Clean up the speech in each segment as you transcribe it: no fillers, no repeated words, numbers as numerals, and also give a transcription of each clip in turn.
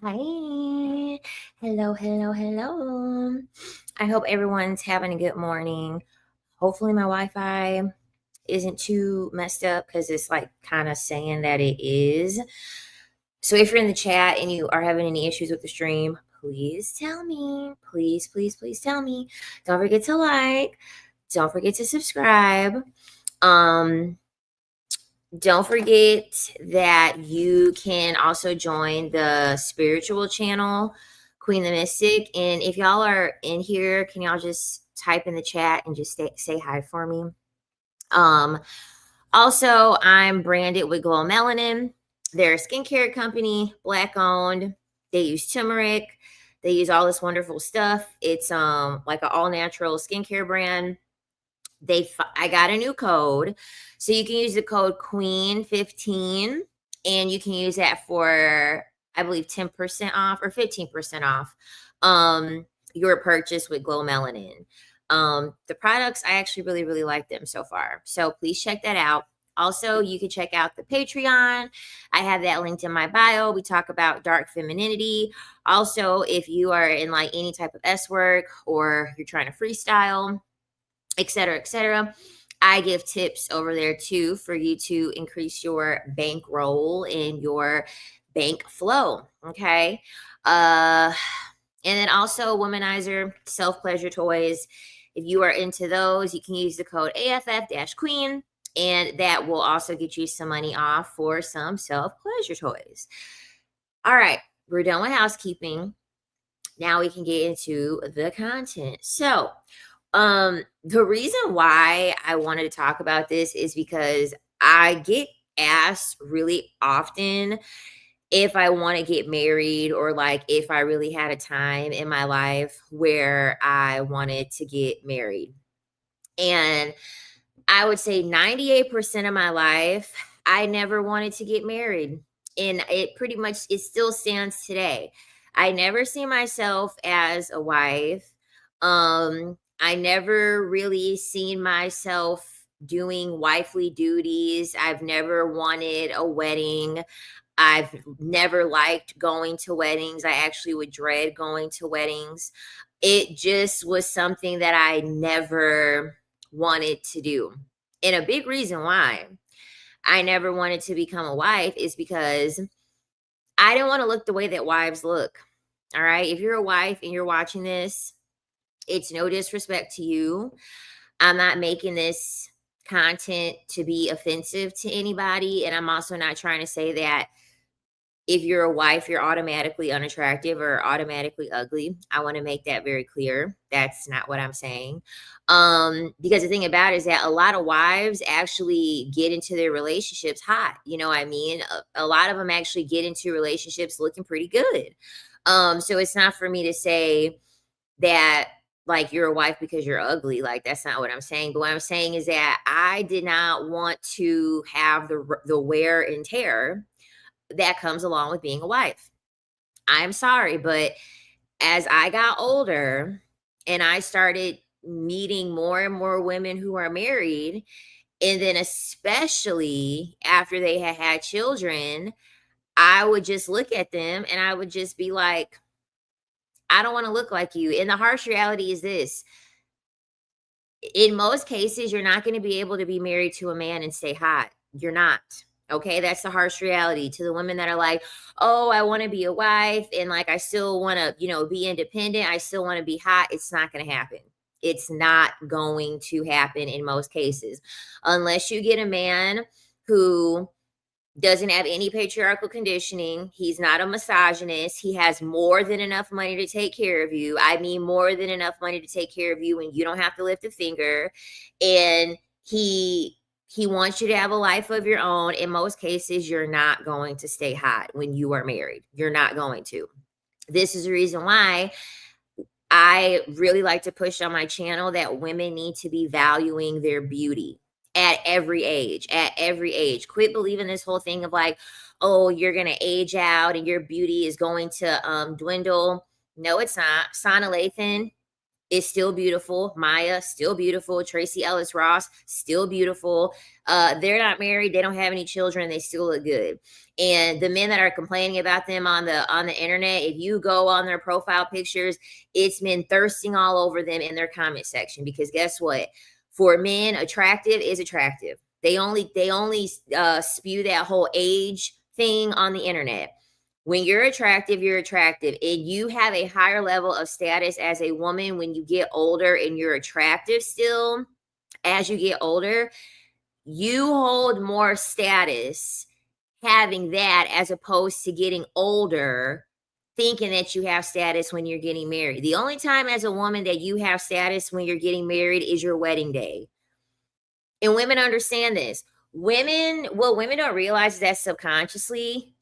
Hi. Hello, hello, hello. I hope everyone's having a good morning. Hopefully, my Wi Fi isn't too messed up because it's like kind of saying that it is. So, if you're in the chat and you are having any issues with the stream, please tell me. Please, please, please tell me. Don't forget to like, don't forget to subscribe. Um, don't forget that you can also join the spiritual channel, Queen the Mystic. And if y'all are in here, can y'all just type in the chat and just say hi for me? Um, Also, I'm branded with Glow Melanin. They're a skincare company, black owned. They use turmeric. They use all this wonderful stuff. It's like an all natural skincare brand. I got a new code, so you can use the code Queen15, and you can use that for, I believe, 10% off or 15% off your purchase with Glow Melanin. The products, I actually really, really like them so far, so please check that out. Also, you can check out the Patreon. I have that linked in my bio. We talk about dark femininity. Also, if you are in like any type of S work or you're trying to freestyle, etc., etc., I give tips over there too for you to increase your bankroll and your bank flow. Okay. Uh, and then also Womanizer self pleasure toys. If you are into those, you can use the code AFF Queen, and that will also get you some money off for some self pleasure toys. All right, we're done with housekeeping. Now we can get into the content. So, the reason why I wanted to talk about this is because I get asked really often if I want to get married, or like if I really had a time in my life where I wanted to get married. And I would say 98% of my life, I never wanted to get married. And it still stands today. I never see myself as a wife. I never really seen myself doing wifely duties. I've never wanted a wedding. I've never liked going to weddings. I actually would dread going to weddings. It just was something that I never wanted to do. And a big reason why I never wanted to become a wife is because I didn't want to look the way that wives look. All right. If you're a wife and you're watching this, it's no disrespect to you. I'm not making this content to be offensive to anybody. And I'm also not trying to say that if you're a wife, you're automatically unattractive or automatically ugly. I want to make that very clear. That's not what I'm saying. Because the thing about it is that a lot of wives actually get into their relationships hot. You know what I mean? A lot of them actually get into relationships looking pretty good. So it's not for me to say that like you're a wife because you're ugly. Like that's not what I'm saying. But what I'm saying is that I did not want to have the wear and tear that comes along with being a wife. I'm sorry, but as I got older and I started meeting more and more women who are married, and then especially after they had children, I would just look at them and I would just be like, I don't want to look like you. And the harsh reality is this: in most cases, you're not going to be able to be married to a man and stay hot. You're not. Okay, that's the harsh reality to the women that are like, oh, I want to be a wife and like I still want to, be independent. I still want to be hot. It's not going to happen. It's not going to happen in most cases unless you get a man who doesn't have any patriarchal conditioning. He's not a misogynist. He has more than enough money to take care of you. I mean, more than enough money to take care of you, and you don't have to lift a finger. And he wants you to have a life of your own. In most cases, you're not going to stay hot when you are married. You're not going to. This is the reason why I really like to push on my channel that women need to be valuing their beauty at every age, at every age. Quit believing this whole thing of like, oh, you're going to age out and your beauty is going to dwindle. No, it's not. Sana Lathan is still beautiful. Maya, still beautiful. Tracy Ellis Ross, still beautiful. They're not married. They don't have any children. They still look good. And the men that are complaining about them on the internet, if you go on their profile pictures, it's men thirsting all over them in their comment section. Because guess what? For men, attractive is attractive. They only spew that whole age thing on the internet. When you're attractive, you're attractive. And you have a higher level of status as a woman when you get older and you're attractive still. As you get older, you hold more status having that as opposed to getting older thinking that you have status when you're getting married. The only time as a woman that you have status when you're getting married is your wedding day. And women understand this. What women don't realize is that subconsciously,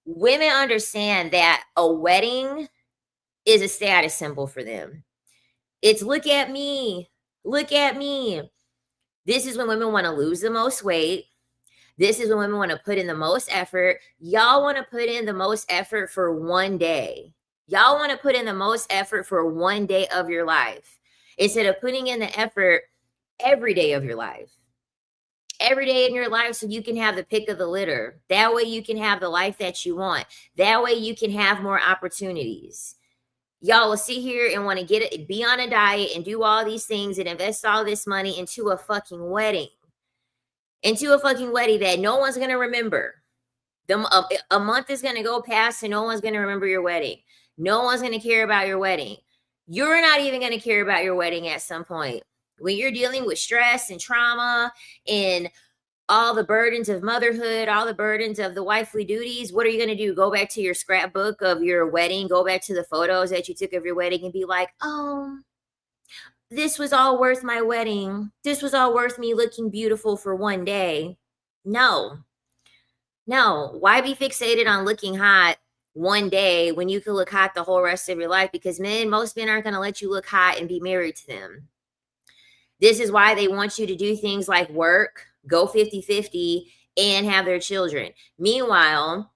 women understand that a wedding is a status symbol for them. It's look at me. Look at me. This is when women want to lose the most weight. This is when women want to put in the most effort. Y'all want to put in the most effort for one day. Y'all want to put in the most effort for one day of your life instead of putting in the effort every day of your life. Every day in your life so you can have the pick of the litter. That way you can have the life that you want. That way you can have more opportunities. Y'all will sit here and want to be on a diet and do all these things and invest all this money into a fucking wedding. Into a fucking wedding that no one's going to remember. A month is going to go past and no one's going to remember your wedding. No one's going to care about your wedding. You're not even going to care about your wedding at some point. When you're dealing with stress and trauma and all the burdens of motherhood, all the burdens of the wifely duties, what are you going to do? Go back to your scrapbook of your wedding, go back to the photos that you took of your wedding and be like, oh, this was all worth my wedding. This was all worth me looking beautiful for one day. No. Why be fixated on looking hot one day when you can look hot the whole rest of your life? Because most men aren't going to let you look hot and be married to them. This is why they want you to do things like work, go 50-50, and have their children. Meanwhile,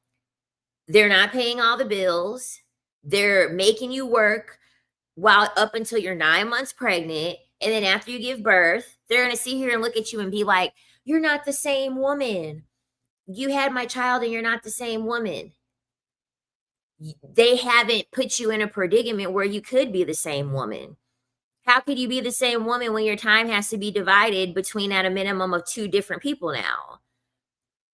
they're not paying all the bills. They're making you work while up until you're 9 months pregnant. And then after you give birth, they're going to sit here and look at you and be like, you're not the same woman. You had my child and you're not the same woman. They haven't put you in a predicament where you could be the same woman. How could you be the same woman when your time has to be divided between at a minimum of 2 different people now?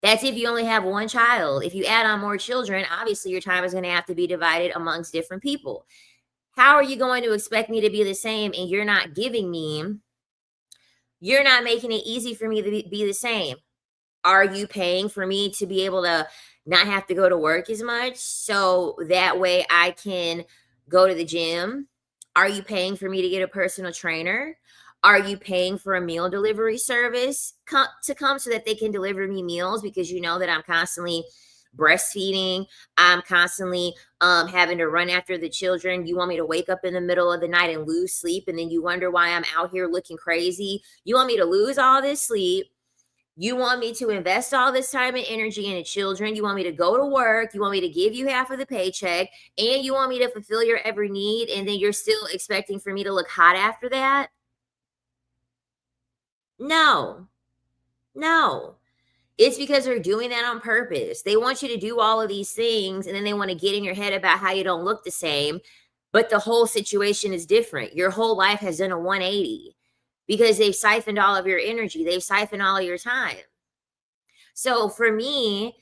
That's if you only have one child. If you add on more children, obviously your time is going to have to be divided amongst different people. How are you going to expect me to be the same and you're not making it easy for me to be the same? Are you paying for me to be able to not have to go to work as much so that way I can go to the gym? Are you paying for me to get a personal trainer? Are you paying for a meal delivery service to come so that they can deliver me meals? Because you know that I'm constantly breastfeeding. I'm constantly having to run after the children. You want me to wake up in the middle of the night and lose sleep, and then you wonder why I'm out here looking crazy. You want me to lose all this sleep. You want me to invest all this time and energy in the children. You want me to go to work. You want me to give you half of the paycheck. And you want me to fulfill your every need. And then you're still expecting for me to look hot after that? No. It's because they're doing that on purpose. They want you to do all of these things. And then they want to get in your head about how you don't look the same. But the whole situation is different. Your whole life has done a 180. Because they've siphoned all of your energy. They've siphoned all of your time. So for me,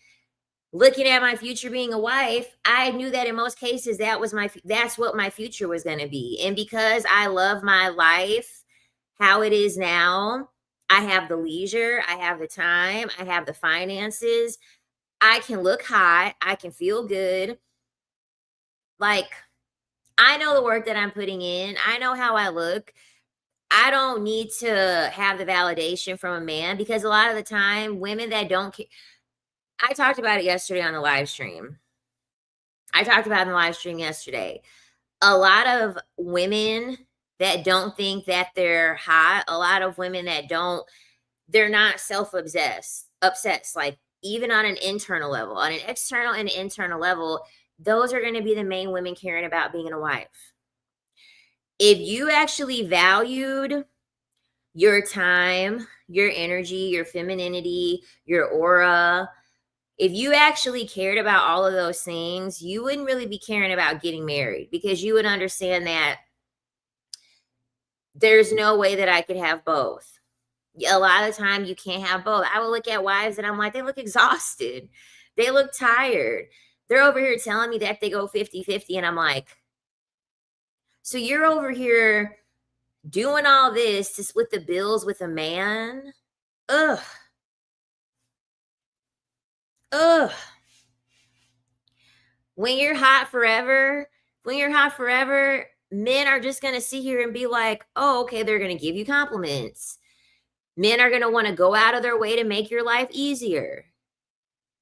looking at my future being a wife, I knew that in most cases, that's what my future was going to be. And because I love my life, how it is now, I have the leisure, I have the time, I have the finances. I can look hot. I can feel good. Like, I know the work that I'm putting in. I know how I look. I don't need to have the validation from a man because a lot of the time, women that don't care. I talked about it yesterday on the live stream. Yesterday. A lot of women that don't think that they're hot, a lot of women that they're not self-obsessed, like even on an internal level, on an external and internal level, those are going to be the main women caring about being a wife. If you actually valued your time, your energy, your femininity, your aura, if you actually cared about all of those things, you wouldn't really be caring about getting married, because you would understand that there's no way that I could have both. A lot of the time, you can't have both. I would look at wives and I'm like, they look exhausted. They look tired. They're over here telling me that they go 50-50, and I'm like, so you're over here doing all this to split the bills with a man? Ugh. Ugh. When you're hot forever, men are just going to sit here and be like, oh, okay, they're going to give you compliments. Men are going to want to go out of their way to make your life easier.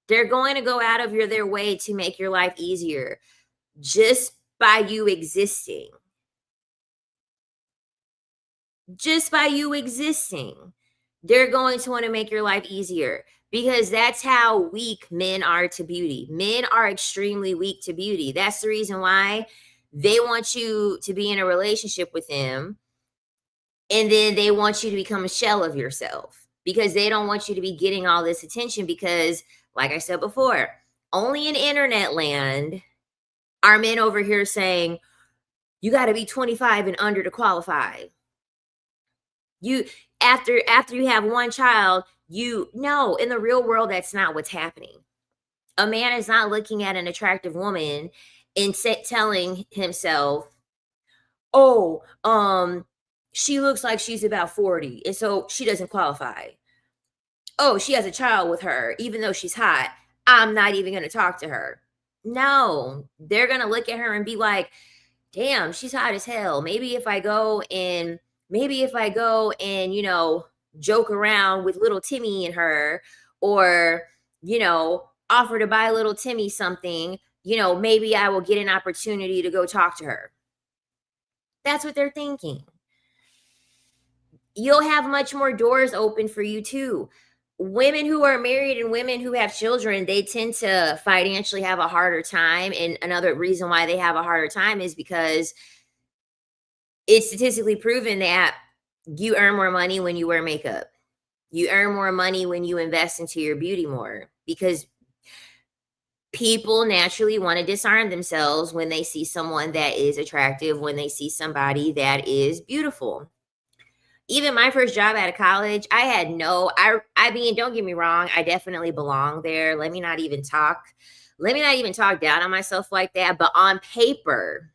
They're going to go out of their way to make your life easier just by you existing. Just by you existing, they're going to want to make your life easier, because that's how weak men are to beauty. Men are extremely weak to beauty. That's the reason why they want you to be in a relationship with them, and then they want you to become a shell of yourself, because they don't want you to be getting all this attention, because, like I said before, only in internet land are men over here saying, you got to be 25 and under to qualify. You after you have one child, no, in the real world, that's not what's happening. A man is not looking at an attractive woman and telling himself, oh, she looks like she's about 40, and so she doesn't qualify. Oh, she has a child with her, even though she's hot, I'm not even going to talk to her. No, they're going to look at her and be like, damn, she's hot as hell. Maybe if I go and joke around with little Timmy and her, or, offer to buy little Timmy something, maybe I will get an opportunity to go talk to her. That's what they're thinking. You'll have much more doors open for you too. Women who are married and women who have children, they tend to financially have a harder time. And another reason why they have a harder time is because it's statistically proven that you earn more money when you wear makeup. You earn more money when you invest into your beauty more, because people naturally want to disarm themselves when they see someone that is attractive, when they see somebody that is beautiful. Even my first job out of college, I mean, don't get me wrong, I definitely belong there. Let me not even talk down on myself like that. But on paper,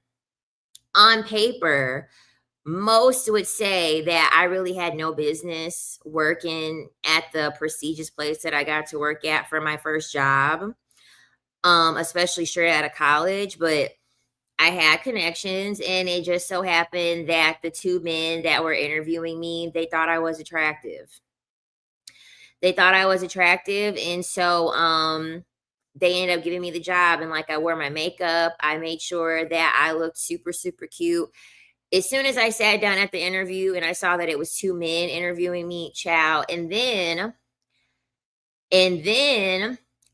most would say that I really had no business working at the prestigious place that I got to work at for my first job, especially straight out of college. But I had connections, and it just so happened that the two men that were interviewing me, they thought I was attractive. And so they ended up giving me the job, and like, I wore my makeup. I made sure that I looked super, super cute. As soon as I sat down at the interview and I saw that it was two men interviewing me, ciao. And then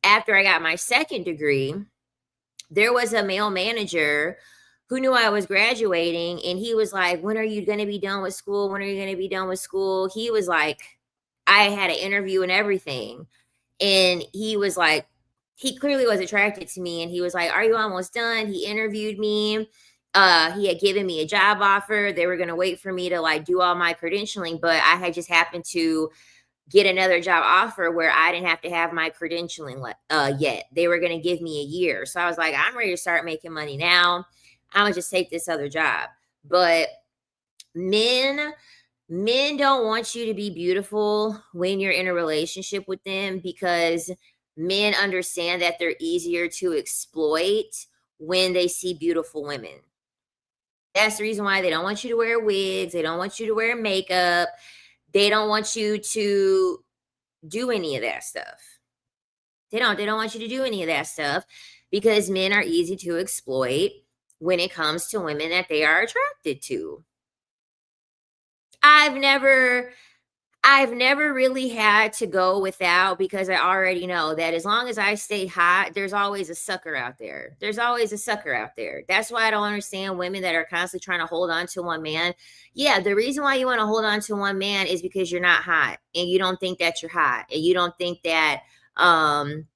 after I got my second degree, there was a male manager who knew I was graduating, and he was like, when are you going to be done with school? He was like, I had an interview and everything. And he was like, he clearly was attracted to me. And he was like, are you almost done? He interviewed me. He had given me a job offer. They were going to wait for me to like do all my credentialing, but I had just happened to get another job offer where I didn't have to have my credentialing yet. They were going to give me a year. So I was like, I'm ready to start making money now. I'm going to just take this other job. But men don't want you to be beautiful when you're in a relationship with them, because men understand that they're easier to exploit when they see beautiful women. That's the reason why they don't want you to wear wigs. They don't want you to wear makeup. They don't want you to do any of that stuff. They don't want you to do any of that stuff, because men are easy to exploit when it comes to women that they are attracted to. I've never I've never really had to go without because I already know that as long as I stay hot, there's always a sucker out there. There's always a sucker out there. That's why I don't understand women that are constantly trying to hold on to one man. Yeah, the reason why you want to hold on to one man is because you're not hot and you don't think that you're hot and um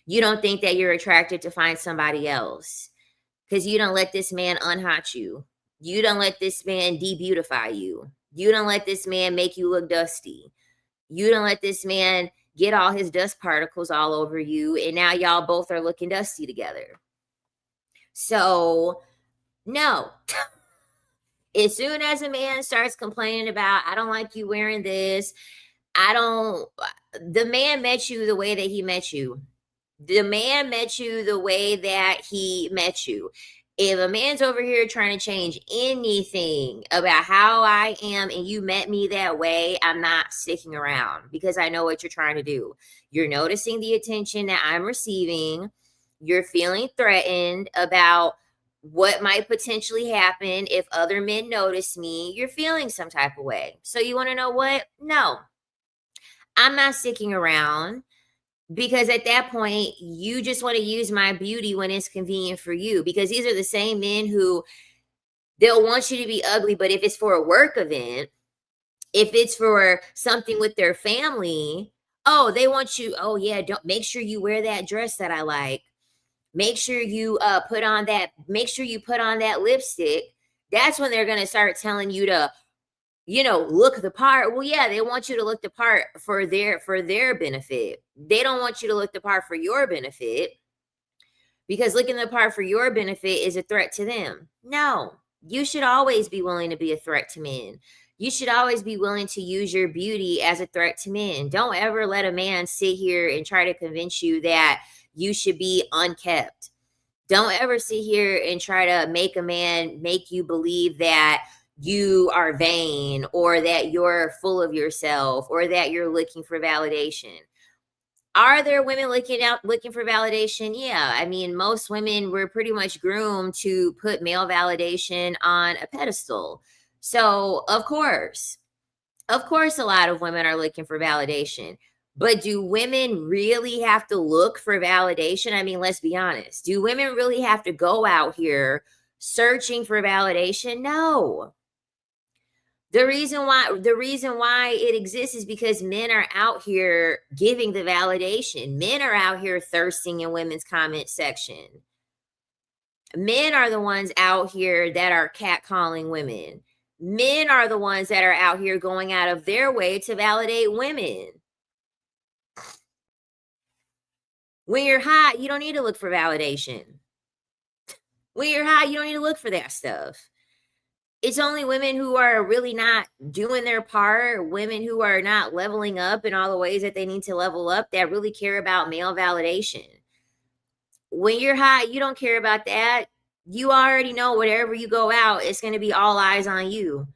you don't think that you're attracted to find somebody else because you don't let this man unhot you. You don't let this man debeautify you. You don't let this man make you look dusty. You don't let this man get all his dust particles all over you. And now y'all both are looking dusty together. So, no. As soon as a man starts complaining about, I don't like you wearing this, the man met you the way that he met you. The man met you the way that he met you. If a man's over here trying to change anything about how I am and you met me that way, I'm not sticking around because I know what you're trying to do. You're noticing the attention that I'm receiving. You're feeling threatened about what might potentially happen if other men notice me. You're feeling some type of way. So you want to know what? No, I'm not sticking around. Because at that point, you just want to use my beauty when it's convenient for you. Because these are the same men who they'll want you to be ugly, but if it's for a work event, if it's for something with their family, oh, they want you, oh yeah, don't make sure you wear that dress that I like. Make sure you put on that lipstick. That's when they're gonna start telling you to look the part. Well, yeah, they want you to look the part for their benefit. They don't want you to look the part for your benefit because looking the part for your benefit is a threat to them. No, you should always be willing to be a threat to men. You should always be willing to use your beauty as a threat to men. Don't ever let a man sit here and try to convince you that you should be unkept. Don't ever sit here and try to make a man make you believe that you are vain or that you're full of yourself or that you're looking for validation. Are there women looking for validation? Yeah. I mean, most women were pretty much groomed to put male validation on a pedestal. So, of course, a lot of women are looking for validation. But do women really have to look for validation? I mean, let's be honest. Do women really have to go out here searching for validation? No. The reason why it exists is because men are out here giving the validation. Men are out here thirsting in women's comment section. Men are the ones out here that are catcalling women. Men are the ones that are out here going out of their way to validate women. When you're hot, you don't need to look for validation. When you're hot, you don't need to look for that stuff. It's only women who are really not doing their part, women who are not leveling up in all the ways that they need to level up, that really care about male validation. When you're hot, you don't care about that. You already know wherever you go out, it's going to be all eyes on you.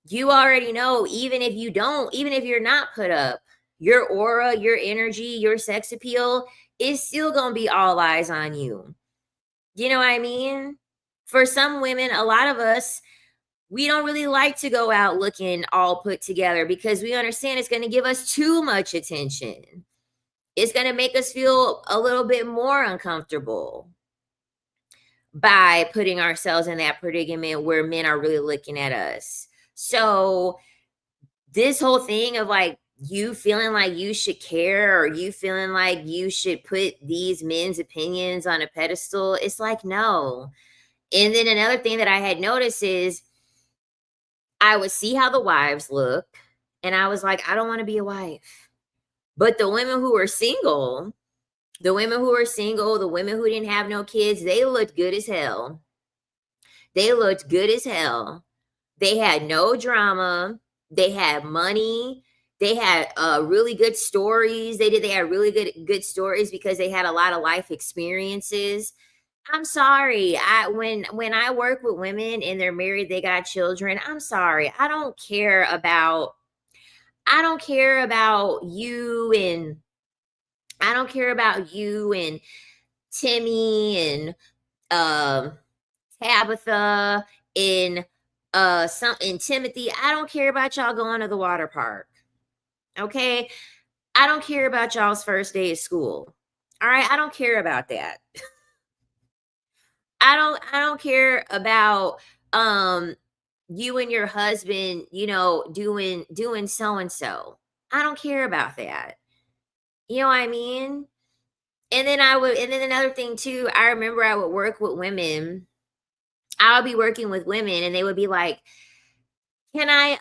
You already know, even if you're not put up, your aura, your energy, your sex appeal is still going to be all eyes on you. You know what I mean? For some women, a lot of us, we don't really like to go out looking all put together because we understand it's going to give us too much attention. It's going to make us feel a little bit more uncomfortable by putting ourselves in that predicament where men are really looking at us. So this whole thing of like you feeling like you should care or you feeling like you should put these men's opinions on a pedestal, it's like, no. And then another thing that I had noticed is I would see how the wives look and I was like, I don't want to be a wife. But the women who were single, the women who didn't have no kids, they looked good as hell. They looked good as hell. They had no drama. They had money. They had really good stories. They had really good stories because they had a lot of life experiences. I'm sorry. When I work with women and they're married, they got children. I'm sorry. I don't care about you and I don't care about you and Timmy and Tabitha and Timothy. I don't care about y'all going to the water park. Okay. I don't care about y'all's first day of school. All right. I don't care about that. I don't care about um you and your husband, doing so and so. I don't care about that. You know what I mean? And then another thing too, I remember I would work with women. I would be working with women and they would be like, "Can I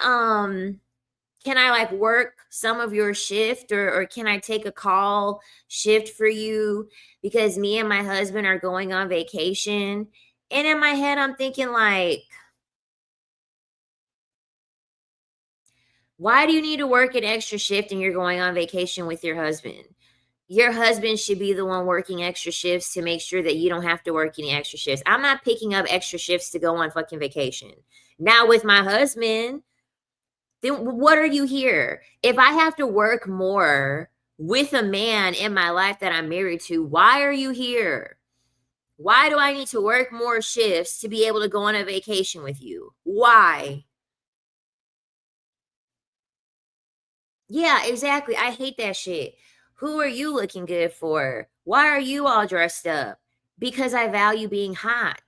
like work some of your shift, or can I take a call shift for you because me and my husband are going on vacation?" And in my head I'm thinking like, "Why do you need to work an extra shift and you're going on vacation with your husband? Your husband should be the one working extra shifts to make sure that you don't have to work any extra shifts. I'm not picking up extra shifts to go on fucking vacation. Now with my husband, then what are you here? If I have to work more with a man in my life that I'm married to, why are you here? Why do I need to work more shifts to be able to go on a vacation with you? Why?" Yeah, exactly. I hate that shit. Who are you looking good for? Why are you all dressed up? Because I value being hot.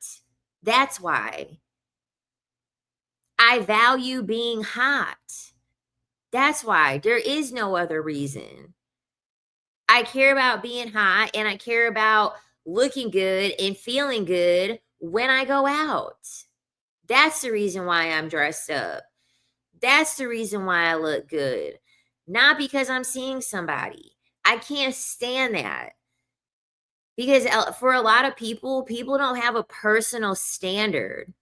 That's why. I value being hot. That's why. There is no other reason. I care about being hot and I care about looking good and feeling good when I go out. That's the reason why I'm dressed up. That's the reason why I look good. Not because I'm seeing somebody. I can't stand that. Because for a lot of people, people don't have a personal standard.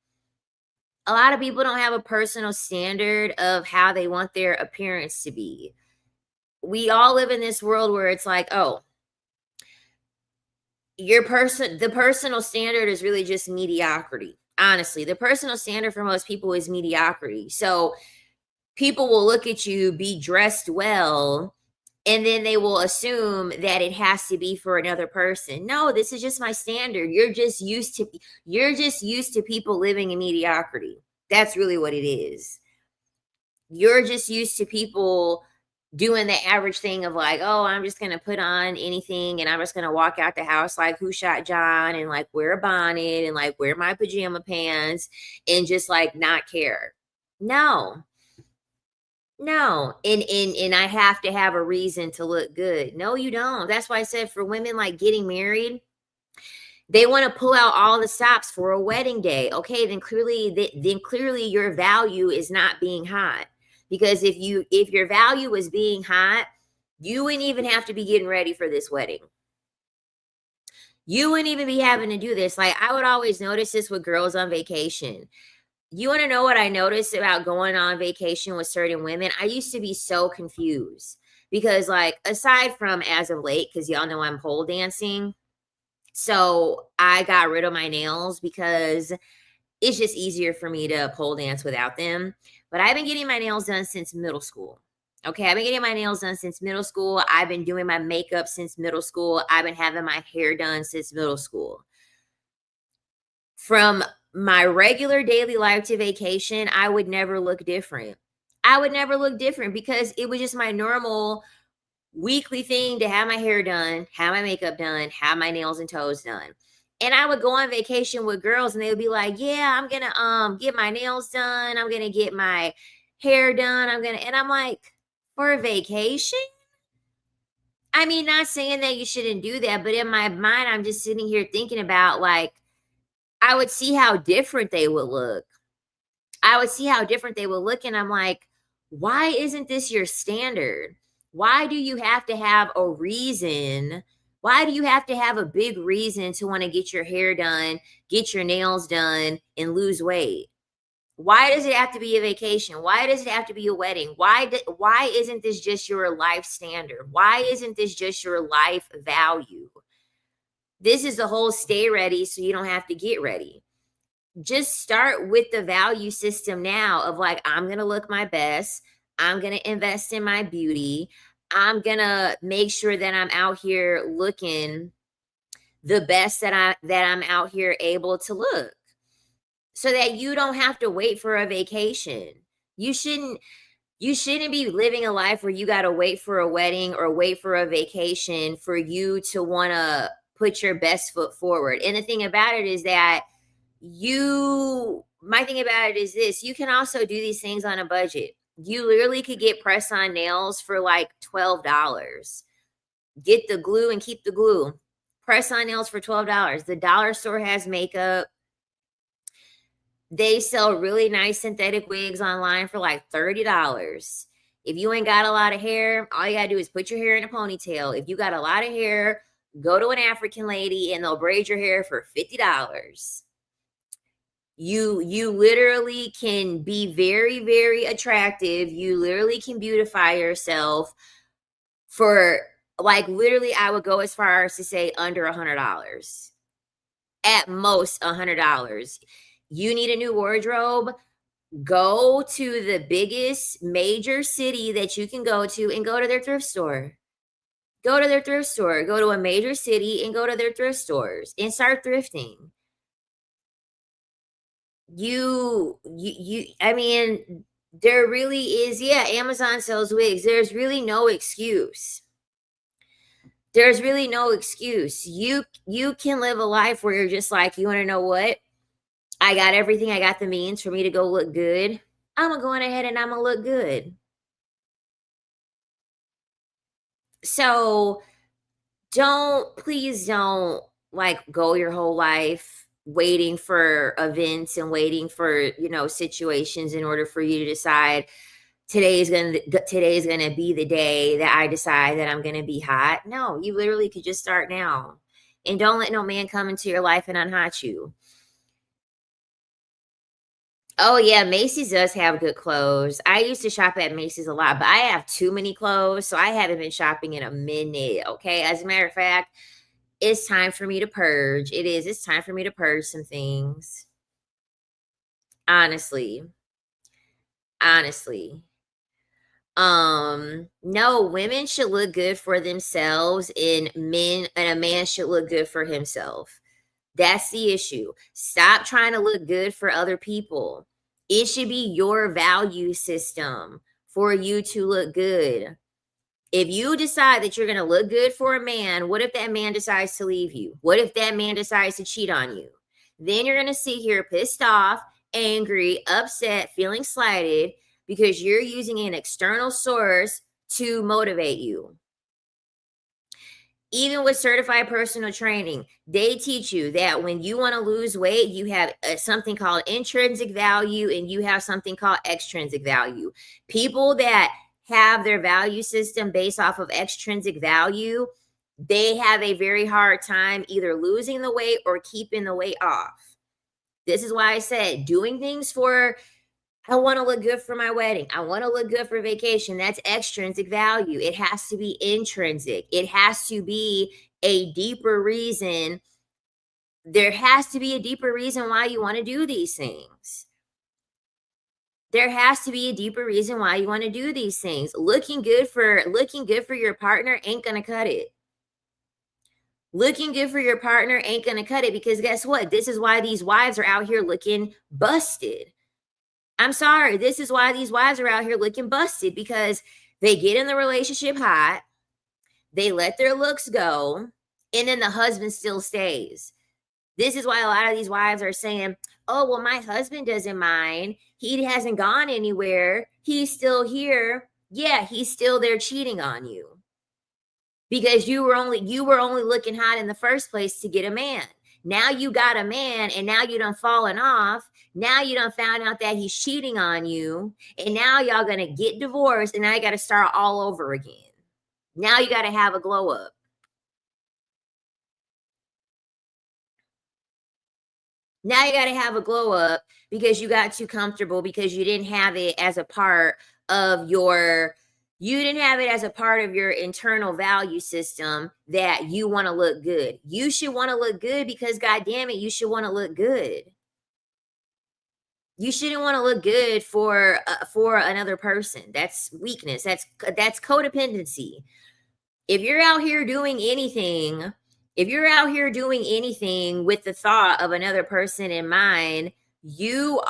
A lot of people don't have a personal standard of how they want their appearance to be. We all live in this world where it's like, oh, the personal standard is really just mediocrity. Honestly, the personal standard for most people is mediocrity. So people will look at you, be dressed well, and then they will assume that it has to be for another person. No, this is just my standard. You're just used to people living in mediocrity. That's really what it is. You're just used to people doing the average thing of like, "Oh, I'm just going to put on anything and I'm just going to walk out the house like Who Shot John and like wear a bonnet and like wear my pajama pants and just like not care." No. No, and I have to have a reason to look good. No, you don't. That's why I said for women like getting married, they want to pull out all the stops for a wedding day. Okay, then clearly your value is not being hot. Because if your value is being hot, you wouldn't even have to be getting ready for this wedding. You wouldn't even be having to do this. Like I would always notice this with girls on vacation. You wanna know what I noticed about going on vacation with certain women? I used to be so confused because, like, aside from as of late, because y'all know I'm pole dancing, so I got rid of my nails because it's just easier for me to pole dance without them. But I've been getting my nails done since middle school. Okay, I've been getting my nails done since middle school. I've been doing my makeup since middle school. I've been having my hair done since middle school. From my regular daily life to vacation, I would never look different. I would never look different because it was just my normal weekly thing to have my hair done, have my makeup done, have my nails and toes done. And I would go on vacation with girls and they would be like, "Yeah, I'm going to get my nails done. I'm going to get my hair done. And I'm like, "For a vacation?" I mean, not saying that you shouldn't do that, but in my mind I'm just sitting here thinking about like I would see how different they would look. I would see how different they would look, and I'm like, "Why isn't this your standard? Why do you have to have a reason? Why do you have to have a big reason to wanna get your hair done, get your nails done, and lose weight? Why does it have to be a vacation? Why does it have to be a wedding? Why isn't this just your life standard? Why isn't this just your life value? This is the whole stay ready so you don't have to get ready." Just start with the value system now of like, I'm going to look my best. I'm going to invest in my beauty. I'm going to make sure that I'm out here looking the best that I'm out here able to look so that you don't have to wait for a vacation. You shouldn't You shouldn't be living a life where you got to wait for a wedding or wait for a vacation for you to want to put your best foot forward. And the thing about it is that my thing about it is this, you can also do these things on a budget. You literally could get press on nails for like $12. Get the glue and keep the glue. Press on nails for $12. The dollar store has makeup. They sell really nice synthetic wigs online for like $30. If you ain't got a lot of hair, all you gotta do is put your hair in a ponytail. If you got a lot of hair, go to an African lady and they'll braid your hair for $50. You literally can be very, very attractive. You literally can beautify yourself for like literally I would go as far as to say under $100. At most $100. You need a new wardrobe, go to the biggest major city that you can go to and go to their thrift store. Go to their thrift store. Go to a major city and go to their thrift stores and start thrifting. I mean, there really is, yeah, Amazon sells wigs. There's really no excuse. There's really no excuse. You can live a life where you're just like, you want to know what? I got everything. I got the means for me to go look good. I'm going to go on ahead and I'm going to look good. So please don't like go your whole life waiting for events and waiting for, situations in order for you to decide today's going to be the day that I decide that I'm going to be hot. No, you literally could just start now. And don't let no man come into your life and unhot you. Oh yeah, Macy's does have good clothes. I used to shop at Macy's a lot, but I have too many clothes, so I haven't been shopping in a minute, okay? As a matter of fact, it's time for me to purge. It is. It's time for me to purge some things. Honestly. Honestly. No, women should look good for themselves and a man should look good for himself. That's the issue. Stop trying to look good for other people. It should be your value system for you to look good. If you decide that you're going to look good for a man, what if that man decides to leave you? What if that man decides to cheat on you? Then you're going to sit here pissed off, angry, upset, feeling slighted because you're using an external source to motivate you. Even with certified personal training, they teach you that when you want to lose weight, you have something called intrinsic value and you have something called extrinsic value. People that have their value system based off of extrinsic value, they have a very hard time either losing the weight or keeping the weight off. This is why I said doing things for, I want to look good for my wedding. I want to look good for vacation. That's extrinsic value. It has to be intrinsic. It has to be a deeper reason. There has to be a deeper reason why you want to do these things. There has to be a deeper reason why you want to do these things. Looking good for your partner ain't going to cut it. Looking good for your partner ain't going to cut it because guess what? This is why these wives are out here looking busted. I'm sorry. This is why these wives are out here looking busted because they get in the relationship hot. They let their looks go. And then the husband still stays. This is why a lot of these wives are saying, oh, well, my husband doesn't mind. He hasn't gone anywhere. He's still here. Yeah, he's still there cheating on you. Because you were only looking hot in the first place to get a man. Now you got a man and now you done fallen off. Now you done found out that he's cheating on you. And now y'all going to get divorced and now you got to start all over again. Now you got to have a glow up. Now you got to have a glow up because you got too comfortable because you didn't have it as a part of your internal value system that you want to look good. You should want to look good because God damn it, you should want to look good. You shouldn't want to look good for another person. That's weakness. That's codependency. If you're out here doing anything with the thought of another person in mind, you're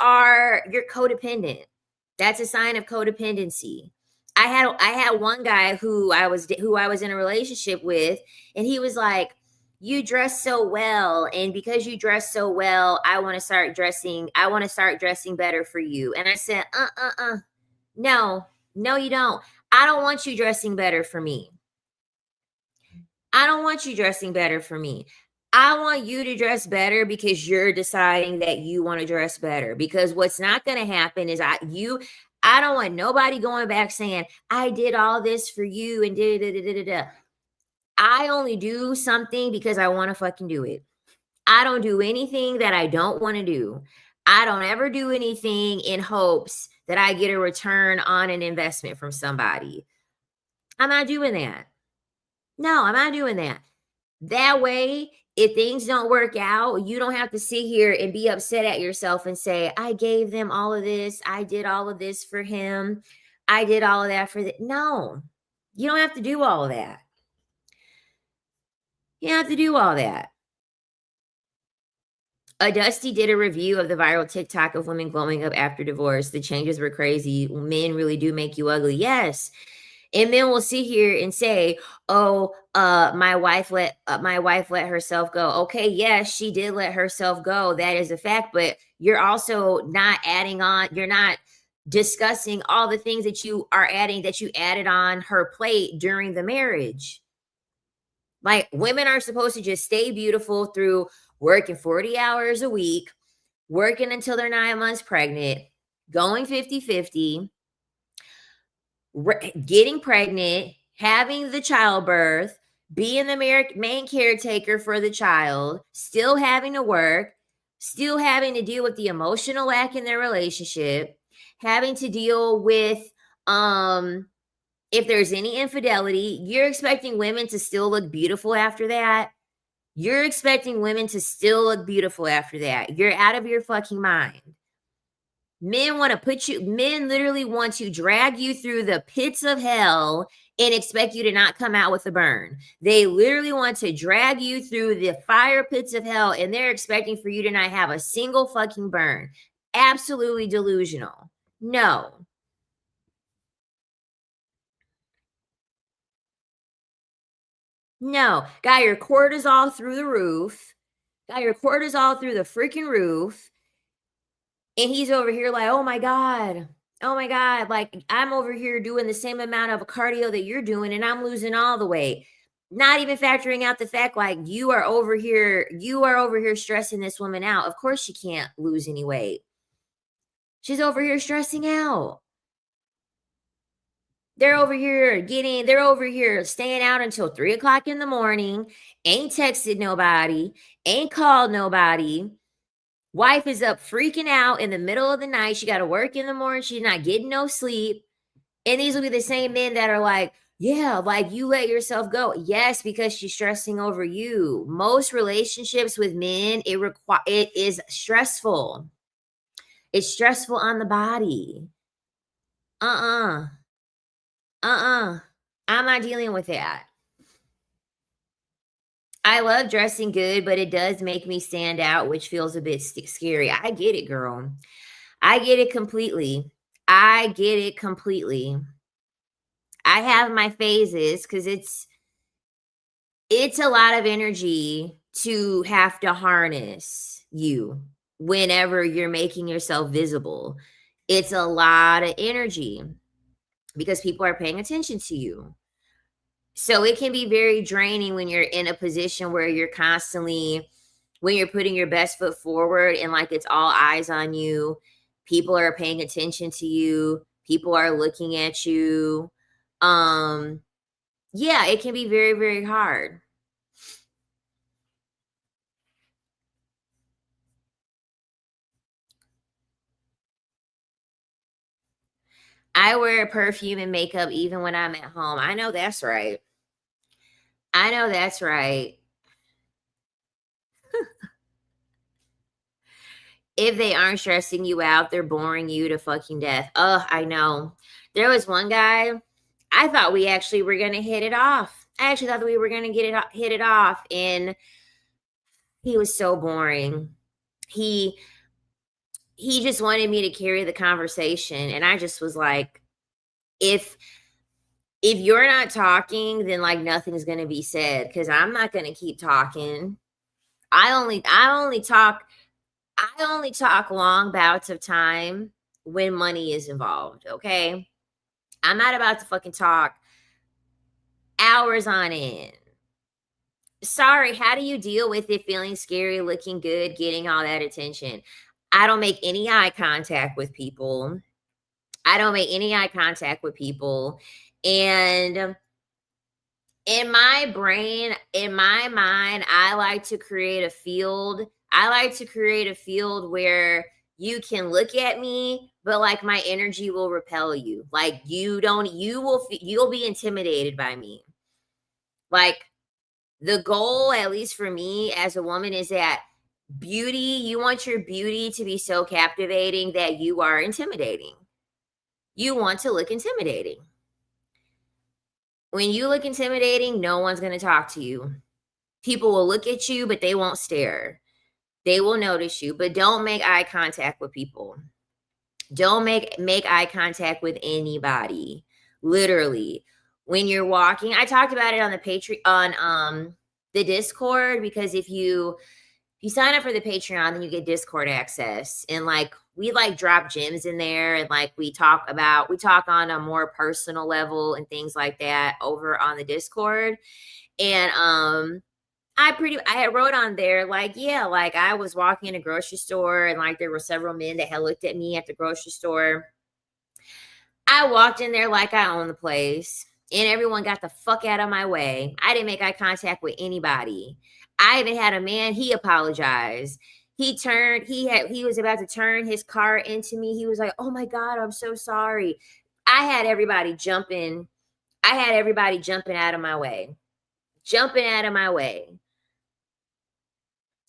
codependent. That's a sign of codependency. I had one guy who I was in a relationship with, and he was like, "You dress so well, and because you dress so well, I want to start dressing. I want to start dressing better for you." And I said, no, no, you don't. I don't want you dressing better for me. I don't want you dressing better for me. I want you to dress better because you're deciding that you want to dress better. Because what's not going to happen is I don't want nobody going back saying, I did all this for you and da da da da da da. I only do something because I want to fucking do it. I don't do anything that I don't want to do. I don't ever do anything in hopes that I get a return on an investment from somebody. I'm not doing that. No, I'm not doing that. That way, if things don't work out, you don't have to sit here and be upset at yourself and say, I gave them all of this. I did all of this for him. I did all of that for the. No, you don't have to do all of that. You don't have to do all that. Dusty did a review of the viral TikTok of women glowing up after divorce. The changes were crazy. Men really do make you ugly. Yes. And men will sit here and say, "Oh, my wife let herself go." Okay, yes, she did let herself go. That is a fact, but you're also not adding on, you're not discussing all the things that you are adding that you added on her plate during the marriage. Like, women are supposed to just stay beautiful through working 40 hours a week, working until they're 9 months pregnant, going 50-50, getting pregnant, having the childbirth, being the main caretaker for the child, still having to work, still having to deal with the emotional lack in their relationship, having to deal with if there's any infidelity. You're expecting women to still look beautiful after that? You're expecting women to still look beautiful after that? You're out of your fucking mind. Men literally want to drag you through the pits of hell and expect you to not come out with a burn. They literally want to drag you through the fire pits of hell, and they're expecting for you to not have a single fucking burn. Absolutely delusional. No. No. Got your cortisol through the roof. Got your cortisol through the freaking roof. And he's over here like, oh my God. Oh my God. Like, I'm over here doing the same amount of cardio that you're doing, and I'm losing all the weight. Not even factoring out the fact, like, you are over here stressing this woman out. Of course she can't lose any weight. She's over here stressing out. They're over here staying out until 3 o'clock in the morning, ain't texted nobody, ain't called nobody. Wife is up freaking out in the middle of the night. She got to work in the morning. She's not getting no sleep. And these will be the same men that are like, yeah, like, you let yourself go. Yes, because she's stressing over you. Most relationships with men, it is stressful. It's stressful on the body. Uh-uh. I'm not dealing with that. I love dressing good, but it does make me stand out, which feels a bit scary. I get it, girl. I get it completely. I get it completely. I have my phases because it's a lot of energy to have to harness you whenever you're making yourself visible. It's a lot of energy because people are paying attention to you. So it can be very draining when you're in a position where when you're putting your best foot forward and like it's all eyes on you, people are paying attention to you, people are looking at you. Yeah, it can be very, very hard. I wear perfume and makeup even when I'm at home. I know that's right. I know that's right. If they aren't stressing you out, they're boring you to fucking death. Oh, I know. There was one guy, I thought we actually were going to hit it off. I actually thought that we were going to hit it off, and he was so boring. He he just wanted me to carry the conversation, and I just was like, if you're not talking, then like nothing's gonna be said because I'm not gonna keep talking. I only talk long bouts of time when money is involved. Okay. I'm not about to fucking talk hours on end. Sorry, how do you deal with it feeling scary, looking good, getting all that attention? I don't make any eye contact with people. I don't make any eye contact with people. And in my brain, in my mind, I like to create a field. I like to create a field where you can look at me, but like my energy will repel you. Like you'll be intimidated by me. Like the goal, at least for me as a woman, is that beauty, you want your beauty to be so captivating that you are intimidating. You want to look intimidating. When you look intimidating, no one's going to talk to you. People will look at you, but they won't stare. They will notice you, but don't make eye contact with people. Don't make eye contact with anybody. Literally. When you're walking, I talked about it on the Patreon, on the Discord, because if you sign up for the Patreon, then you get Discord access. And like we like drop gems in there, and like we talk on a more personal level and things like that over on the Discord. And I had wrote on there like, yeah, like I was walking in a grocery store and like there were several men that had looked at me at the grocery store. I walked in there like I own the place, and everyone got the fuck out of my way. I didn't make eye contact with anybody. I even had a man, he apologized. He was about to turn his car into me. He was like, "Oh my God, I'm so sorry." I had everybody jumping. I had everybody jumping out of my way. Jumping out of my way.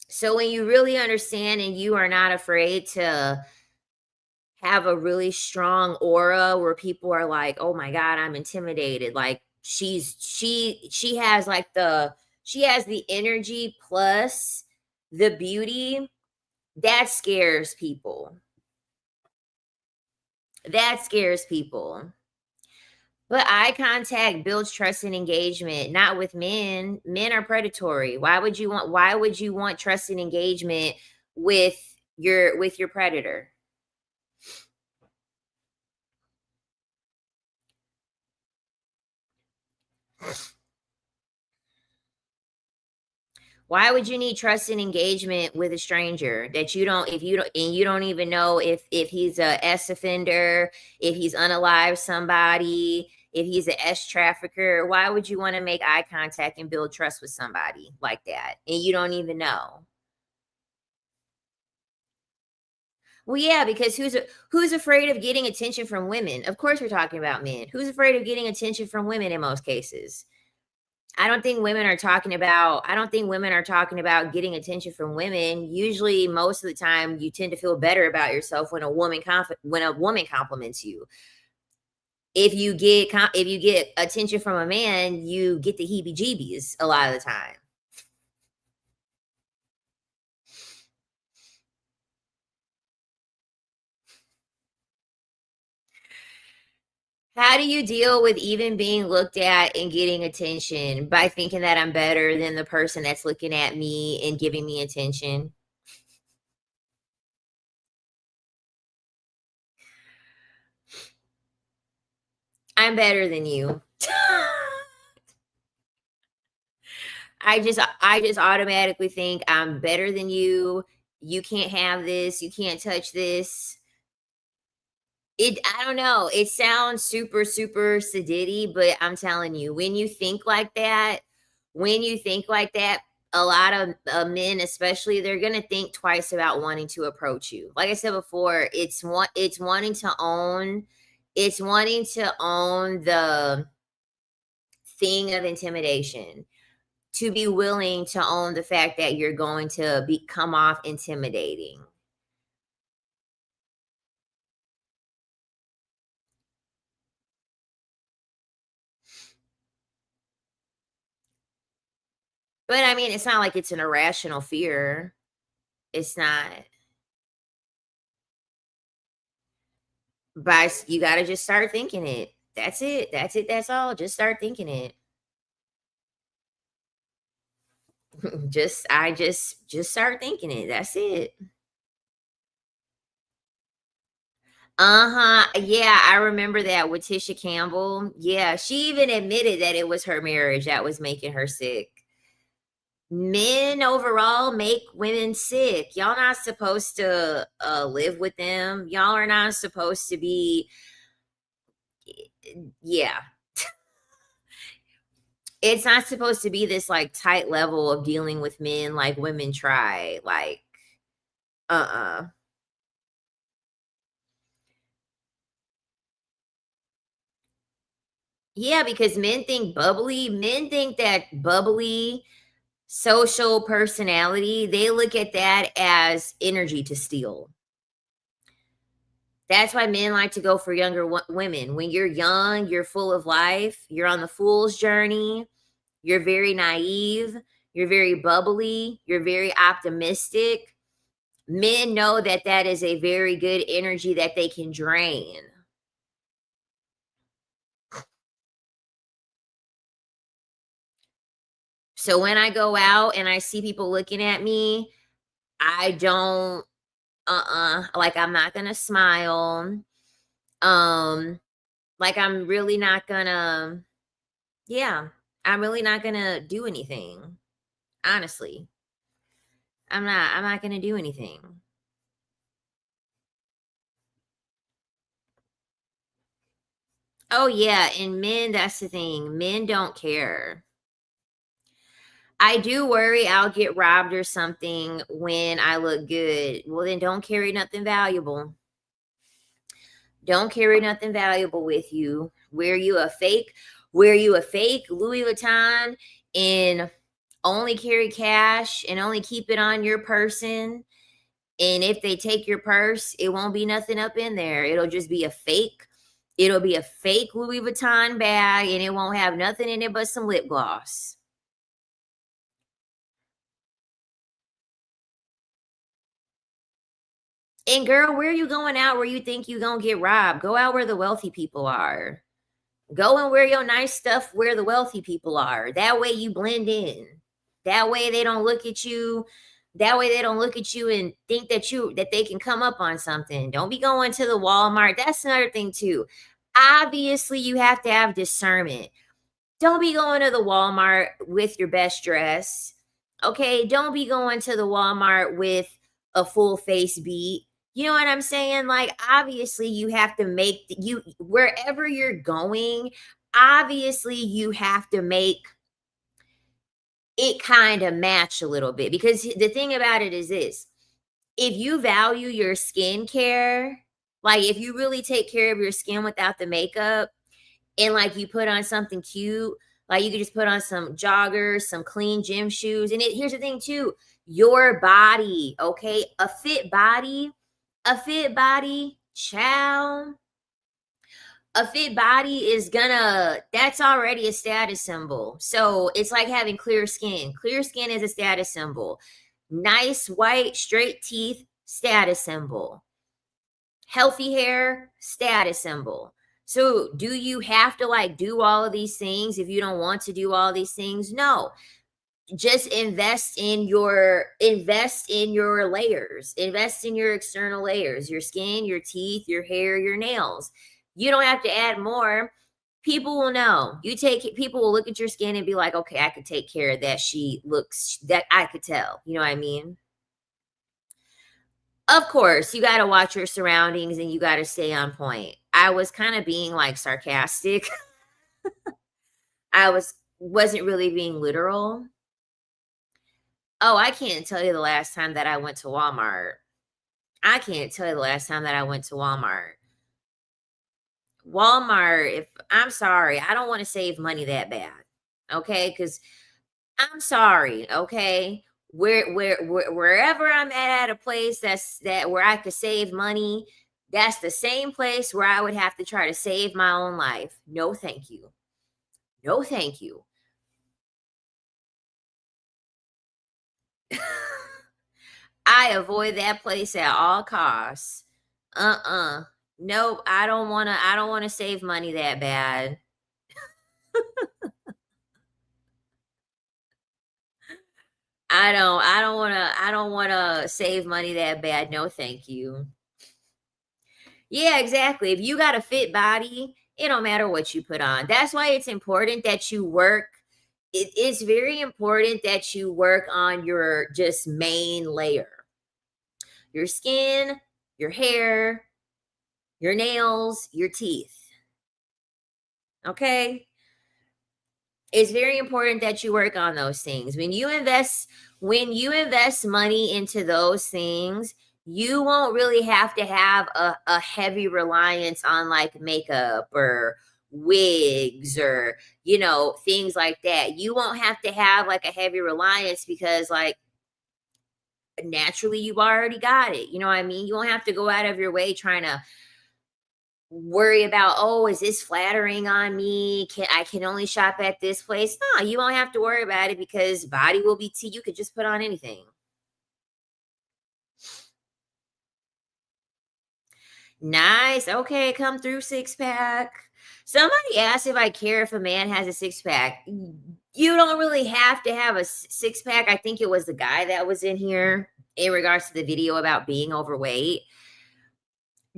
So when you really understand and you are not afraid to have a really strong aura where people are like, "Oh my God, I'm intimidated." Like she has like she has the energy plus the beauty that scares people. That scares people. But eye contact builds trust and engagement, not with men. Men are predatory. Why would you want trust and engagement with your predator? Why would you need trust and engagement with a stranger that you don't if you don't and you don't even know if he's a S offender, if he's unalive somebody, if he's a S trafficker? Why would you want to make eye contact and build trust with somebody like that and you don't even know? Well, yeah, because who's afraid of getting attention from women? Of course, we're talking about men. Who's afraid of getting attention from women in most cases? I don't think women are talking about getting attention from women. Usually most of the time you tend to feel better about yourself when when a woman compliments you. If you get attention from a man, you get the heebie-jeebies a lot of the time. How do you deal with even being looked at and getting attention by thinking that I'm better than the person that's looking at me and giving me attention? I'm better than you. I just automatically think I'm better than you. You can't have this. You can't touch this. I don't know. It sounds super super sedity, but I'm telling you, when you think like that, a lot of men, especially, they're gonna think twice about wanting to approach you. Like I said before, it's wanting to own the thing of intimidation, to be willing to own the fact that you're going to come off intimidating. But I mean, it's not like it's an irrational fear. It's not. But you got to just start thinking it. That's it. That's it. That's all. Just start thinking it. just start thinking it. That's it. Uh-huh. Yeah, I remember that with Tisha Campbell. Yeah, she even admitted that it was her marriage that was making her sick. Men overall make women sick. Y'all not supposed to live with them. Y'all are not supposed to be, yeah. It's not supposed to be this like tight level of dealing with men like women try. Like, uh-uh. Yeah, because men think that bubbly social personality, they look at that as energy to steal. That's why men like to go for younger women. When you're young, you're full of life, you're on the fool's journey, you're very naive, you're very bubbly, you're very optimistic. Men know that that is a very good energy that they can drain. So when I go out and I see people looking at me, I don't like I'm not going to smile. Um like I'm really not going to, yeah, I'm really not going to do anything. Honestly. I'm not going to do anything. Oh yeah, and men, that's the thing. Men don't care. I do worry I'll get robbed or something when I look good. Well, then don't carry nothing valuable. Don't carry nothing valuable with you. Wear you a fake Louis Vuitton and only carry cash and only keep it on your person. And if they take your purse, it won't be nothing up in there. It'll be a fake Louis Vuitton bag and it won't have nothing in it but some lip gloss. And girl, where are you going out where you think you gonna get robbed? Go out where the wealthy people are. Go and wear your nice stuff where the wealthy people are. That way you blend in. That way they don't look at you. That way they don't look at you and think that they can come up on something. Don't be going to the Walmart. That's another thing too. Obviously, you have to have discernment. Don't be going to the Walmart with your best dress. Okay, don't be going to the Walmart with a full face beat. You know what I'm saying? Like obviously you have to make you wherever you're going, obviously you have to make it kind of match a little bit because the thing about it is this. If you value your skincare, like if you really take care of your skin without the makeup, and like you put on something cute, like you could just put on some joggers, some clean gym shoes. And here's the thing too, your body, okay? A fit body, chow, a fit body is gonna, that's already a status symbol. So it's like having clear skin. Clear skin is a status symbol. Nice, white, straight teeth, status symbol. Healthy hair, status symbol. So, do you have to like do all of these things if you don't want to do all these things? No. Just invest in your layers. Invest in your external layers, your skin, your teeth, your hair, your nails. You don't have to add more. People will know. People will look at your skin and be like, "Okay, I could take care of that. She looks that I could tell." You know what I mean? Of course, you gotta watch your surroundings and you gotta stay on point. I was kinda being, like, sarcastic. Wasn't really being literal. Oh, I can't tell you the last time that I went to Walmart. I can't tell you the last time that I went to Walmart. Walmart, if I'm sorry, I don't wanna save money that bad, okay? Because 'Cause I'm sorry, okay? Wherever I'm at a place that where I could save money, that's the same place where I would have to try to save my own life. No, thank you. No, thank you. I avoid that place at all costs. Uh-uh. Nope, I don't wanna save money that bad. I don't wanna save money that bad. No, thank you. Yeah, exactly. If you got a fit body, it don't matter what you put on. That's why it's important that you work. It's very important that you work on your just main layer. Your skin, your hair, your nails, your teeth. Okay? It's very important that you work on those things. When you invest money into those things, you won't really have to have a heavy reliance on like makeup or wigs or things like that. You won't have to have like a heavy reliance because like naturally you've already got it. You know what I mean? You won't have to go out of your way trying to worry about, oh, is this flattering on me? I can only shop at this place? No, you won't have to worry about it because body will be you could just put on anything. Nice. Okay, come through six pack. Somebody asked if I care if a man has a six pack. You don't really have to have a six pack. I think it was the guy that was in here in regards to the video about being overweight.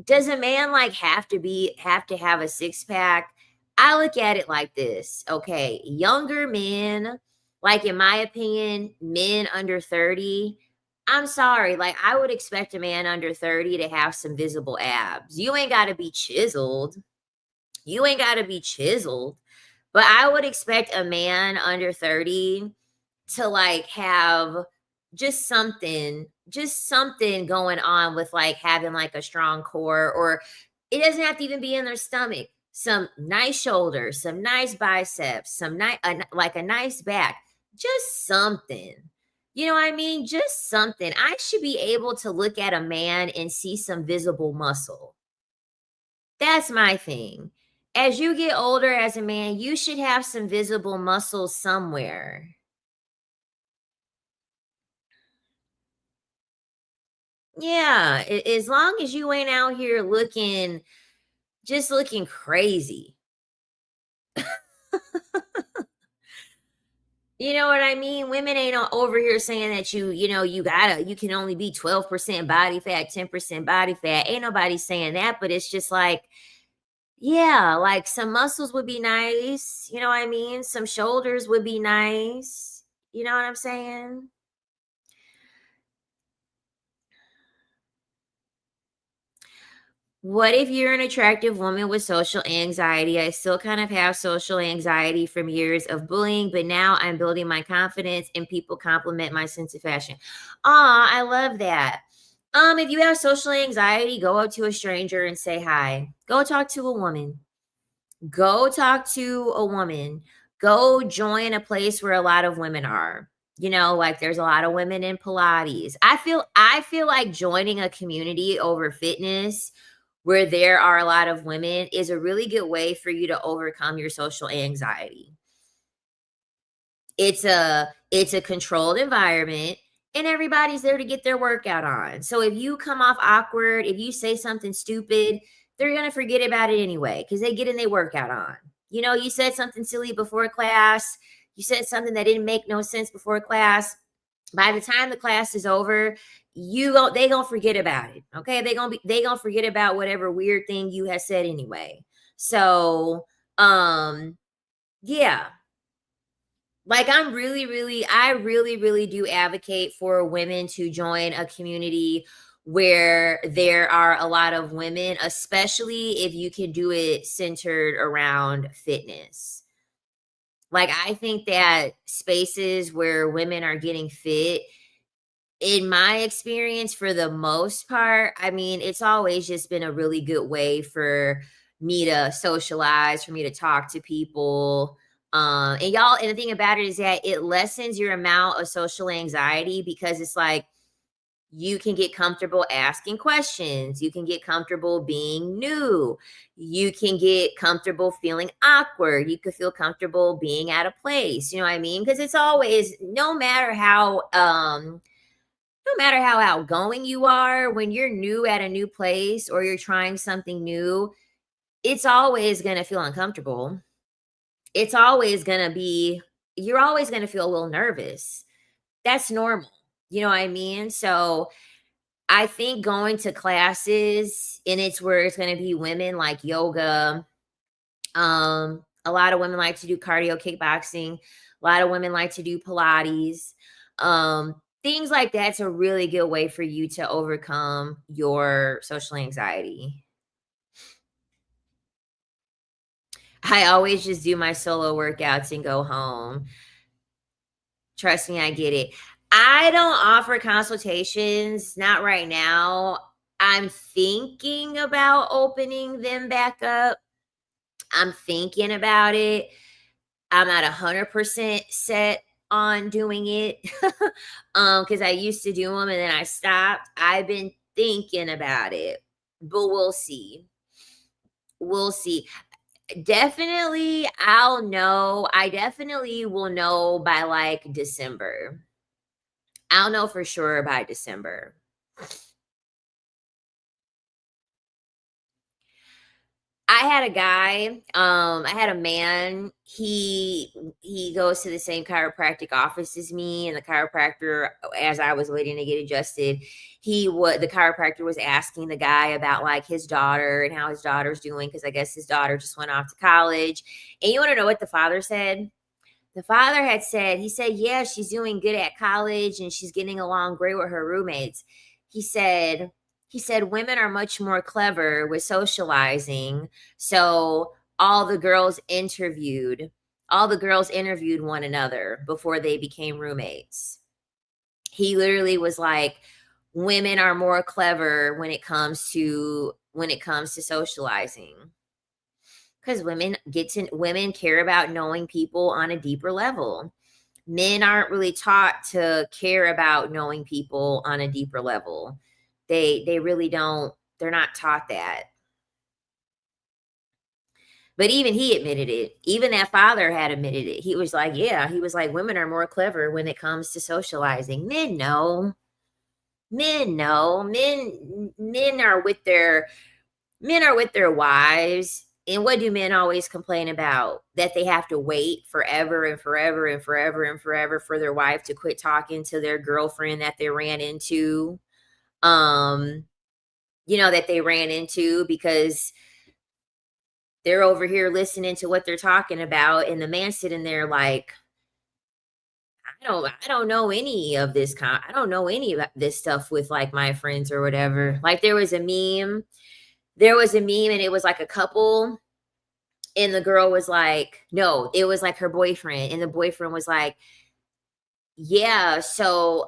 Does a man like have to have a six pack? I look at it like this. Okay, younger men, like in my opinion, men under 30, I'm sorry, like I would expect a man under 30 to have some visible abs. You ain't got to be chiseled. You ain't got to be chiseled, but I would expect a man under 30 to like have just something going on with like having like a strong core, or it doesn't have to even be in their stomach. Some nice shoulders, some nice biceps, some nice like a nice back, just something. You know what I mean? Just something. I should be able to look at a man and see some visible muscle. That's my thing. As you get older as a man, you should have some visible muscle somewhere. Yeah, as long as you ain't out here looking crazy. You know what I mean? Women ain't over here saying that you can only be 12% body fat, 10% body fat. Ain't nobody saying that, but it's just like, yeah, like some muscles would be nice. You know what I mean? Some shoulders would be nice. You know what I'm saying? What if you're an attractive woman with social anxiety? I still kind of have social anxiety from years of bullying, but now I'm building my confidence and people compliment my sense of fashion. I love that. If you have social anxiety, go up to a stranger and say hi. Go talk to a woman. Go talk to a woman. Go join a place where a lot of women are. Like there's a lot of women in Pilates. I feel like joining a community over fitness where there are a lot of women is a really good way for you to overcome your social anxiety. It's a controlled environment and everybody's there to get their workout on. So if you come off awkward, if you say something stupid, they're going to forget about it anyway cuz they get in their workout on. You said something silly before class, you said something that didn't make no sense before class. By the time the class is over, they gonna forget about it. Okay, they gonna forget about whatever weird thing you had said anyway. So, um, yeah, like I really do advocate for women to join a community where there are a lot of women, especially if you can do it centered around fitness. Like I think that spaces where women are getting fit, in my experience, for the most part, I mean, it's always just been a really good way for me to socialize, for me to talk to people. And the thing about it is that it lessens your amount of social anxiety because it's like you can get comfortable asking questions. You can get comfortable being new. You can get comfortable feeling awkward. You could feel comfortable being at a place. You know what I mean? Because it's always, no matter no matter how outgoing you are, when you're new at a new place or you're trying something new, it's always going to feel uncomfortable. It's always going to be, you're always going to feel a little nervous. That's normal. You know what I mean? So I think going to classes and it's where it's going to be women like yoga. A lot of women like to do cardio kickboxing. A lot of women like to do Pilates. Things like that's a really good way for you to overcome your social anxiety. I always just do my solo workouts and go home. Trust me, I get it. I don't offer consultations, not right now. I'm thinking about opening them back up. I'm thinking about it. I'm not 100% set on doing it. Because I used to do them and then I stopped. I've been thinking about it, but we'll see. We'll see. Definitely, I'll know. I definitely will know by like December. I'll know for sure by December. I had a guy, I had a man, he goes to the same chiropractic office as me, and the chiropractor, as I was waiting to get adjusted, the chiropractor was asking the guy about, like, his daughter and how his daughter's doing, because I guess his daughter just went off to college, and you wanna know what the father said? The father had said he said, "Yeah, she's doing good at college and she's getting along great with her roommates." He said he said, "Women are much more clever with socializing." So all the girls interviewed one another before they became roommates. He literally was like, "Women are more clever when it comes to socializing." Because women care about knowing people on a deeper level. Men aren't really taught to care about knowing people on a deeper level. They really don't. They're not taught that. But even he admitted it. Even that father had admitted it. He was like, yeah, he was like, women are more clever when it comes to socializing. Men know. Men know. Men are with their wives. And what do men always complain about? That they have to wait forever and forever and forever and forever for their wife to quit talking to their girlfriend that they ran into. Um, that they ran into because they're over here listening to what they're talking about, and the man sitting there like, I don't know any of this I don't know any of this stuff with like my friends or whatever. Like there was a meme and it was like a couple, and the girl was like, no, it was like her boyfriend, and the boyfriend was like, yeah, so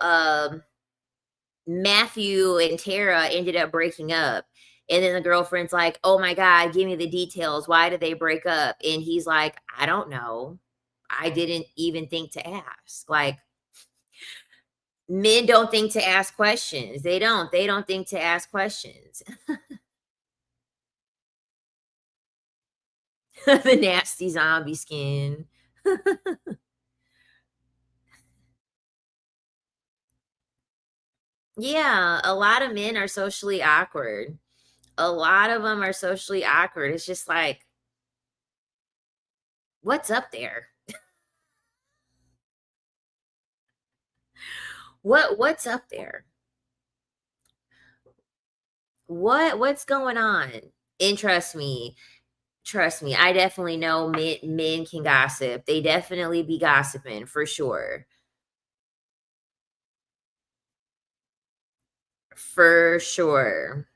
Matthew and Tara ended up breaking up. And then the girlfriend's like, oh my God, give me the details. Why did they break up? And he's like, I don't know. I didn't even think to ask. Like, men don't think to ask questions. They don't think to ask questions. The nasty zombie skin. Yeah, a lot of men are socially awkward. A lot of them are socially awkward. It's just like, what's up there? What's up there? What's going on? And trust me, I definitely know men can gossip. They definitely be gossiping for sure. For sure.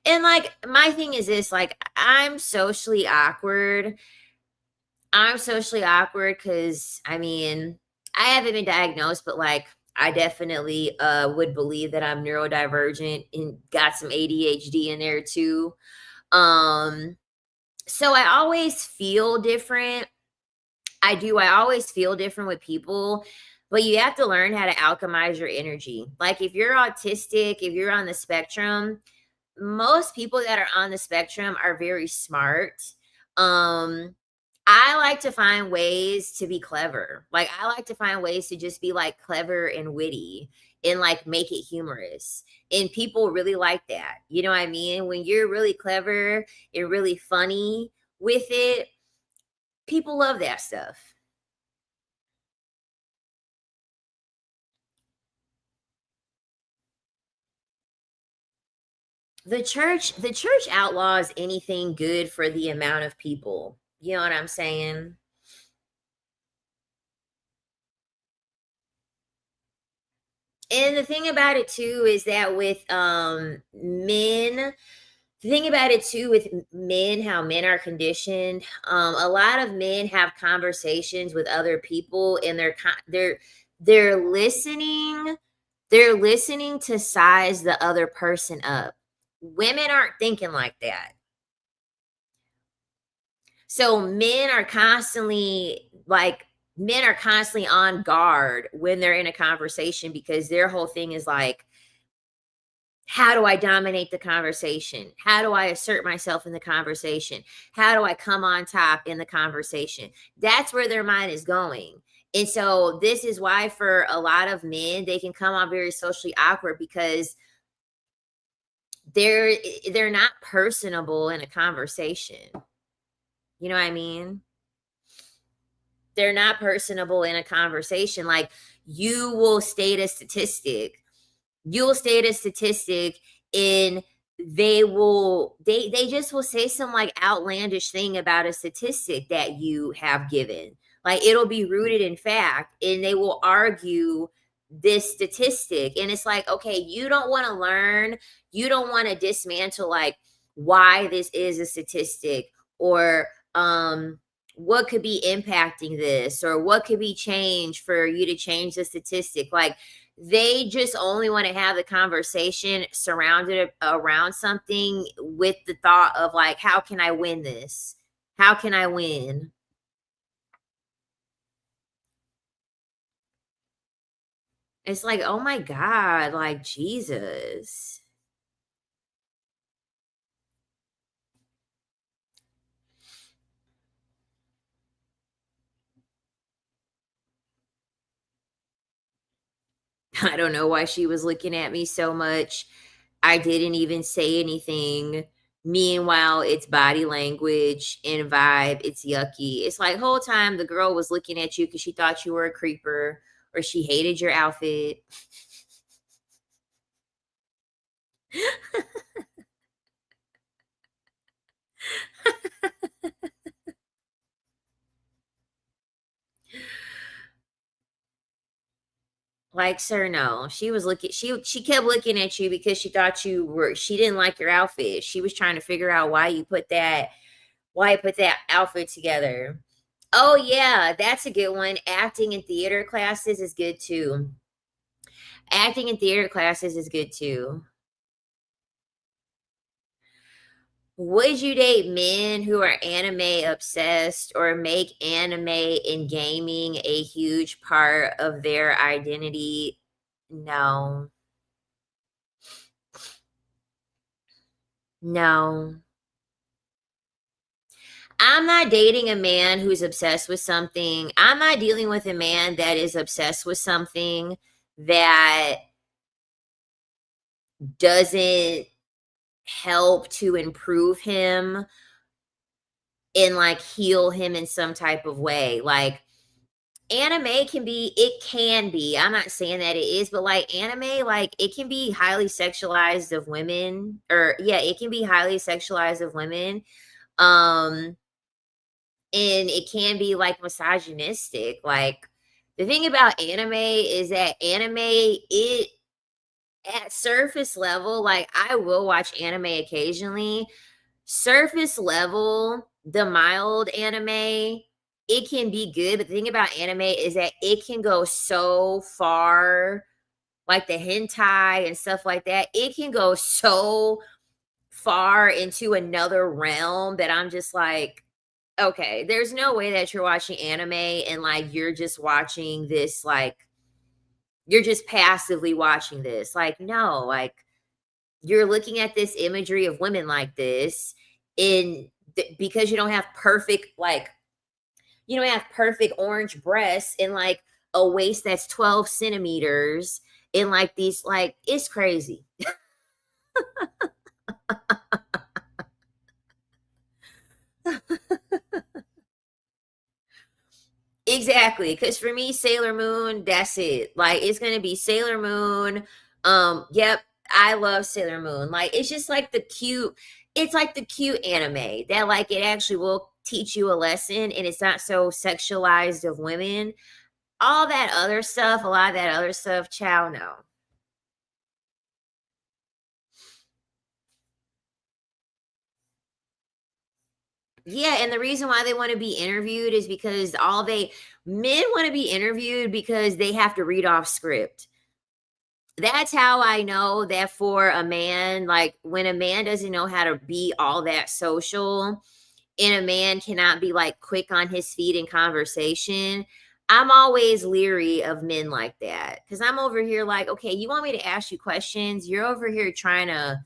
And like my thing is this, like I'm socially awkward because I mean, I haven't been diagnosed, but like I definitely would believe that I'm neurodivergent and got some ADHD in there too. Um so I always feel different. I do. I always feel different with people, but you have to learn how to alchemize your energy. Like if you're autistic, if you're on the spectrum, most people that are on the spectrum are very smart. Um I like to find ways to be clever. Like, I like to find ways to just be, like, clever and witty and, like, make it humorous, and people really like that, you know what I mean? When you're really clever and really funny with it, people love that stuff. The church outlaws anything good for the amount of people, you know what I'm saying? And the thing about it too is that with, men the thing about it too with men, how men are conditioned, a lot of men have conversations with other people and they're listening they're listening to size the other person up. Women aren't thinking like that. So men are constantly on guard when they're in a conversation because their whole thing is like, how do I dominate the conversation? How do I assert myself in the conversation? How do I come on top in the conversation? That's where their mind is going. And so this is why for a lot of men they can come on very socially awkward because they're they're not personable in a conversation. You know what I mean? They're not personable in a conversation. Like, you will state a statistic. You'll state a statistic and they just will say some like outlandish thing about a statistic that you have given. Like, it'll be rooted in fact and they will argue this statistic. And it's like, okay, you don't want to learn, you don't want to dismantle like why this is a statistic, or what could be impacting this, or what could be changed for you to change the statistic. Like, they just only want to have the conversation surrounded around something with the thought of like, how can I win this? How can I win? It's like, oh my God, like Jesus. I don't know why she was looking at me so much. I didn't even say anything. Meanwhile, it's body language and vibe. It's yucky. It's like whole time the girl was looking at you because she thought you were a creeper or she hated your outfit. Like, sir, no. She was looking she kept looking at you because she didn't like your outfit. She was trying to figure out why you put that outfit together. Oh yeah, that's a good one. Acting in theater classes is good too. Acting in theater classes is good too. Would you date men who are anime obsessed or make anime and gaming a huge part of their identity? No. No. I'm not dating a man who's obsessed with something. I'm not dealing with a man that is obsessed with something that doesn't help to improve him and like heal him in some type of way. Like, anime can be, I'm not saying that it is, but like anime, like it can be highly sexualized of women, or yeah, it can be highly sexualized of women. Um and it can be like misogynistic. Like, the thing about anime is that anime, it at surface level, like I will watch anime occasionally. Surface level, the mild anime, it can be good. But the thing about anime is that it can go so far, like the hentai and stuff like that. It can go so far into another realm that I'm just like, okay, there's no way that you're watching anime and like you're just watching this, like you're just passively watching this. Like, no, like you're looking at this imagery of women like this in because you don't have perfect like You don't have perfect orange breasts and like a waist that's 12 centimeters and like these, like, it's crazy. Exactly, because for me, Sailor Moon, that's it. Like, it's gonna be Sailor Moon. Yep, I love Sailor Moon. Like, it's just like the cute, it's like the cute anime that like it actually will teach you a lesson and it's not so sexualized of women. All that other stuff, a lot of that other stuff, chow no. Yeah, and the reason why they want to be interviewed is because all they men want to be interviewed because they have to read off script. That's how I know that for a man, like when a man doesn't know how to be all that social and a man cannot be like quick on his feet in conversation, I'm always leery of men like that. Cause I'm over here like, okay, you want me to ask you questions? You're over here trying to,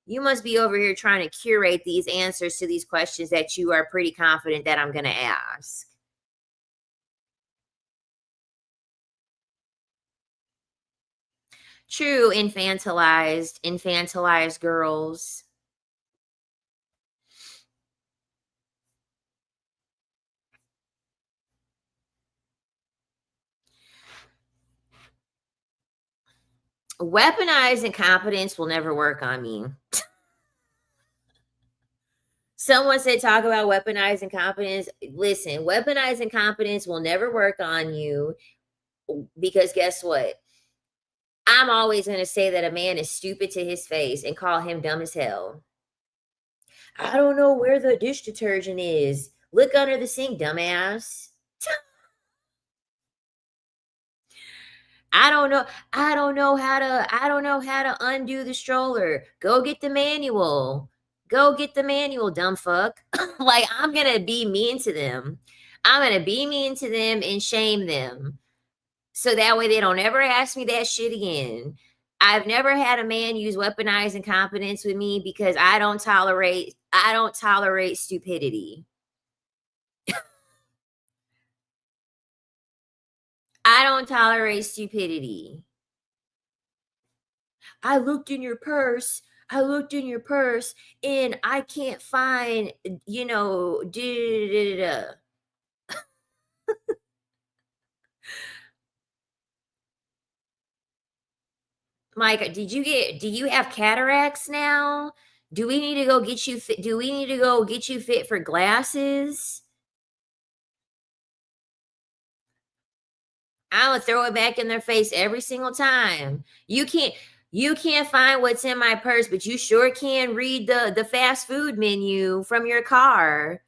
you must be over here trying to curate these answers to these questions that you are pretty confident that I'm going to ask. True, infantilized girls. Weaponized incompetence will never work on me. Someone said talk about weaponized incompetence. Listen, weaponized incompetence will never work on you because guess what? I'm always going to say that a man is stupid to his face and call him dumb as hell. I don't know where the dish detergent is. Look under the sink, dumbass. I don't know. I don't know how to undo the stroller. Go get the manual. Go get the manual, dumb fuck. Like I'm gonna be mean to them. I'm gonna be mean to them and shame them. So that way they don't ever ask me that shit again. I've never had a man use weaponized incompetence with me because I don't tolerate stupidity. I don't tolerate stupidity. I looked in your purse. I looked in your purse and I can't find, you know, da, da, da, da. Mike, do you have cataracts now? Do we need to go get you fit? Do we need to go get you fit for glasses? I'm gonna throw it back in their face every single time. You can't find what's in my purse, but you sure can read the fast food menu from your car.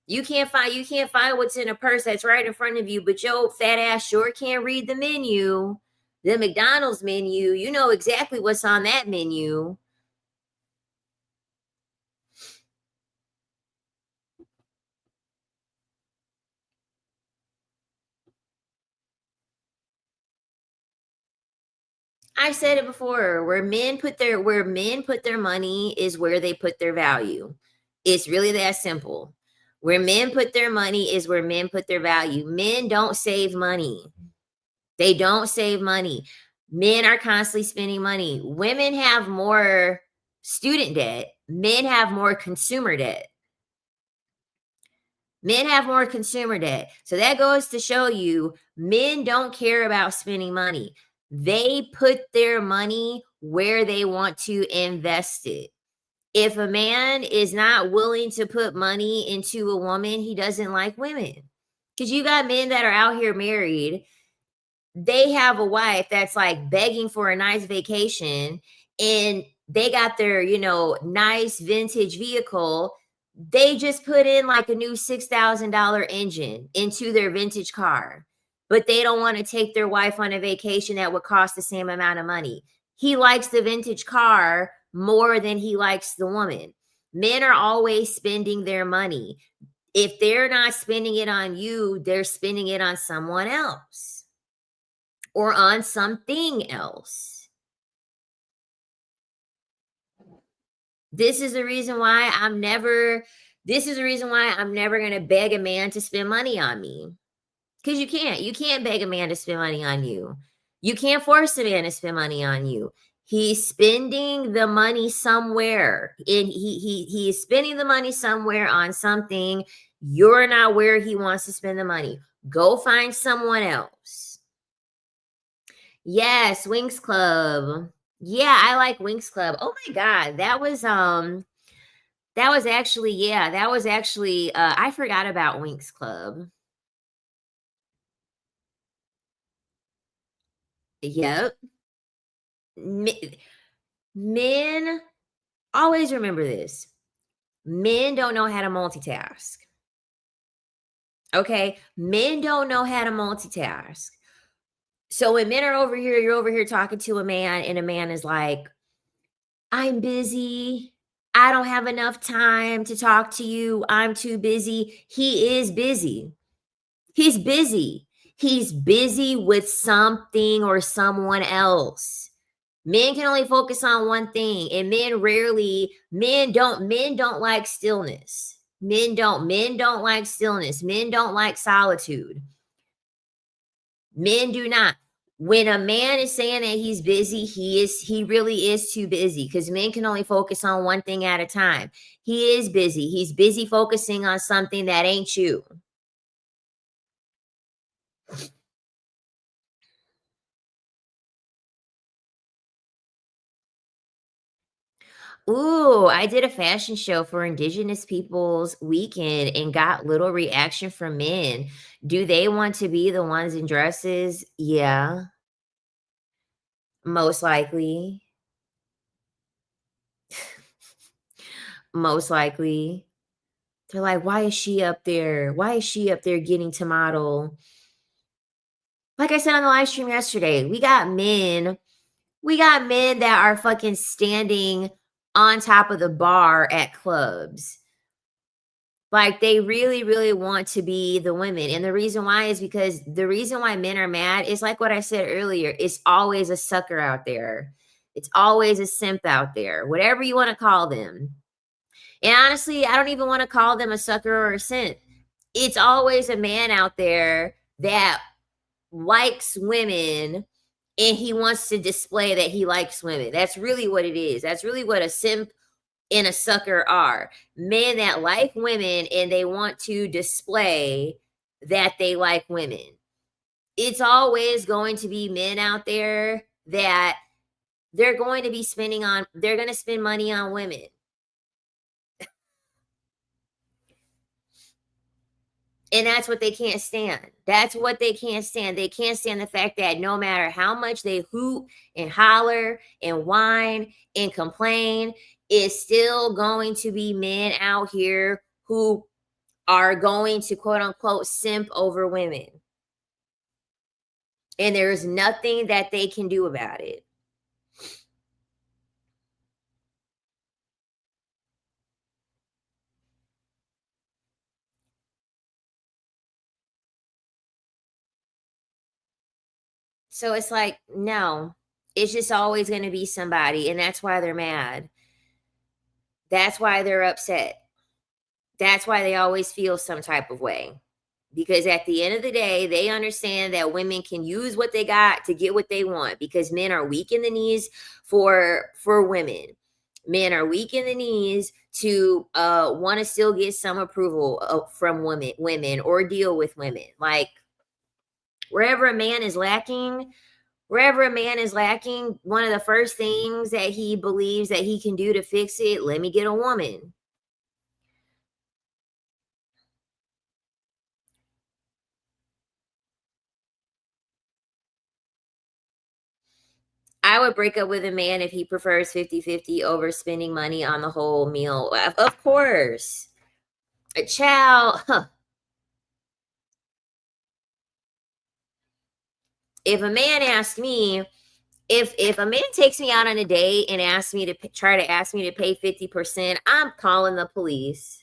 You can't find what's in a purse that's right in front of you, but your fat ass sure can't read the menu. The McDonald's menu, you know exactly what's on that menu. I said it before, where men put their money is where they put their value. It's really that simple. Where men put their money is where men put their value. Men don't save money. They don't save money. Men are constantly spending money. Women have more student debt. Men have more consumer debt. Men have more consumer debt. So that goes to show you men don't care about spending money. They put their money where they want to invest it. If a man is not willing to put money into a woman, he doesn't like women. Because you got men that are out here married, they have a wife that's like begging for a nice vacation and they got their, you know, nice vintage vehicle. They just put in like a new $6,000 engine into their vintage car, but they don't want to take their wife on a vacation that would cost the same amount of money. He likes the vintage car more than he likes the woman. Men are always spending their money. If they're not spending it on you, they're spending it on someone else or on something else. This is the reason why I'm never This is the reason why I'm never going to beg a man to spend money on me. Because you can't. You can't beg a man to spend money on you. You can't force a man to spend money on you. He's spending the money somewhere. And he is spending the money somewhere on something. You're not where he wants to spend the money. Go find someone else. Yes, Winx Club. Yeah, I like Winx Club. Oh my God. That was actually, yeah, that was actually I forgot about Winx Club. Yep. Men, always remember this. Men don't know how to multitask. Okay? Men don't know how to multitask. So when men are over here, you're over here talking to a man, and a man is like, I'm busy. I don't have enough time to talk to you. I'm too busy. He is busy. He's busy. He's busy with something or someone else. Men can only focus on one thing, and men don't like stillness. Men don't like stillness. Men don't like solitude. Men do not. When a man is saying that he's busy, he really is too busy, because men can only focus on one thing at a time. He is busy. He's busy focusing on something that ain't you. Ooh, I did a fashion show for Indigenous Peoples Weekend and got little reaction from men. Do they want to be the ones in dresses? Yeah, most likely. Most likely. They're like, why is she up there? Why is she up there getting to model? Like I said on the live stream yesterday, we got men that are fucking standing on top of the bar at clubs. Like, they really, really want to be the women, and the reason why is because the reason why men are mad is like what I said earlier, it's always a sucker out there. It's always a simp out there, whatever you wanna call them. And honestly, I don't even wanna call them a sucker or a simp. It's always a man out there that likes women, and he wants to display that he likes women. That's really what it is. That's really what a simp and a sucker are. Men that like women and they want to display that they like women. It's always going to be men out there that they're going to spend money on women. And that's what they can't stand. That's what they can't stand. They can't stand the fact that no matter how much they hoot and holler and whine and complain, it's still going to be men out here who are going to quote unquote simp over women. And there's nothing that they can do about it. So it's like, no, it's just always going to be somebody. And that's why they're mad. That's why they're upset. That's why they always feel some type of way. Because at the end of the day, they understand that women can use what they got to get what they want, because men are weak in the knees for women. Men are weak in the knees to want to still get some approval from women or deal with women. Like, wherever a man is lacking, one of the first things that he believes that he can do to fix it, let me get a woman. I would break up with a man if he prefers 50-50 over spending money on the whole meal. Of course. A child, huh. If a man asks me, if a man takes me out on a date and asks me to try to ask me to pay 50%, I'm calling the police.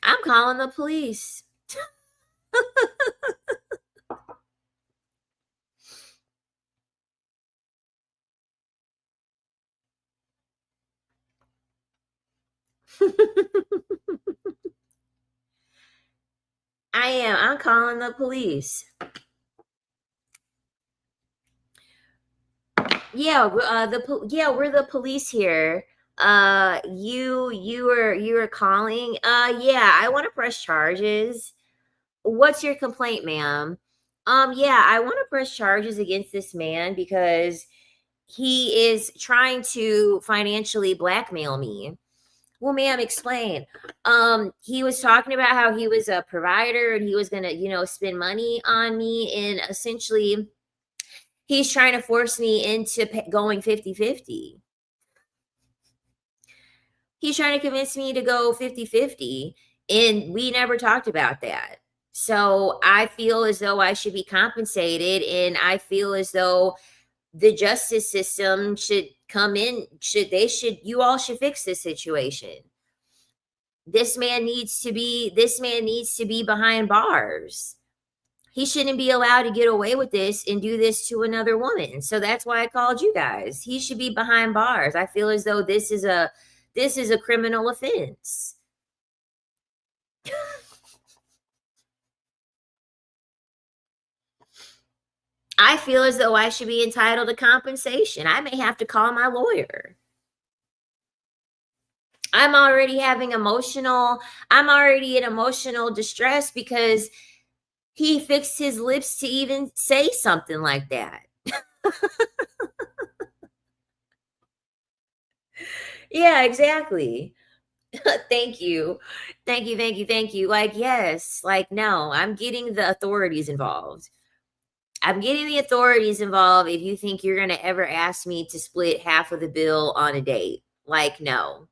I'm calling the police. I am. I'm calling the police. Yeah, yeah, we're the police here. You were calling. Yeah, I want to press charges. What's your complaint, ma'am? Yeah, I want to press charges against this man because he is trying to financially blackmail me. Well, ma'am, explain. He was talking about how he was a provider and he was gonna, spend money on me, and essentially he's trying to force me into going 50-50. He's trying to convince me to go 50-50, and we never talked about that. So I feel as though I should be compensated, and I feel as though the justice system should come in, you all should fix this situation. This man needs to be behind bars. He shouldn't be allowed to get away with this and do this to another woman. So that's why I called you guys. He should be behind bars. I feel as though this is a criminal offense. I feel as though I should be entitled to compensation. I may have to call my lawyer. I'm already in emotional distress because he fixed his lips to even say something like that. Yeah, exactly. Thank you. Thank you, thank you, thank you. Like, yes, like, no, I'm getting the authorities involved. I'm getting the authorities involved if you think you're going to ever ask me to split half of the bill on a date. Like, no.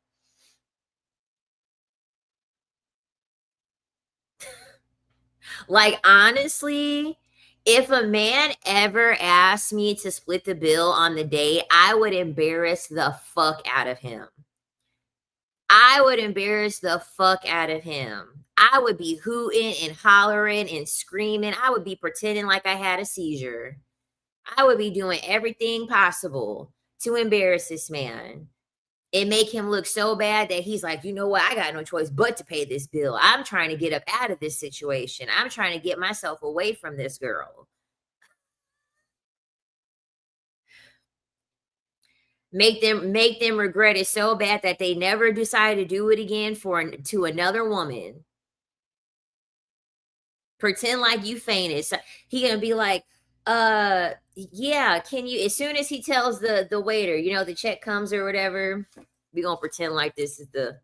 Like, honestly, if a man ever asked me to split the bill on the date, I would embarrass the fuck out of him. I would embarrass the fuck out of him. I would be hooting and hollering and screaming. I would be pretending like I had a seizure. I would be doing everything possible to embarrass this man and make him look so bad that he's like, you know what? I got no choice but to pay this bill. I'm trying to get up out of this situation. I'm trying to get myself away from this girl. Make them regret it so bad that they never decide to do it again to another woman. Pretend like you fainted. So he gonna be like, yeah, can you, as soon as he tells the waiter, the check comes or whatever, we gonna pretend like this is the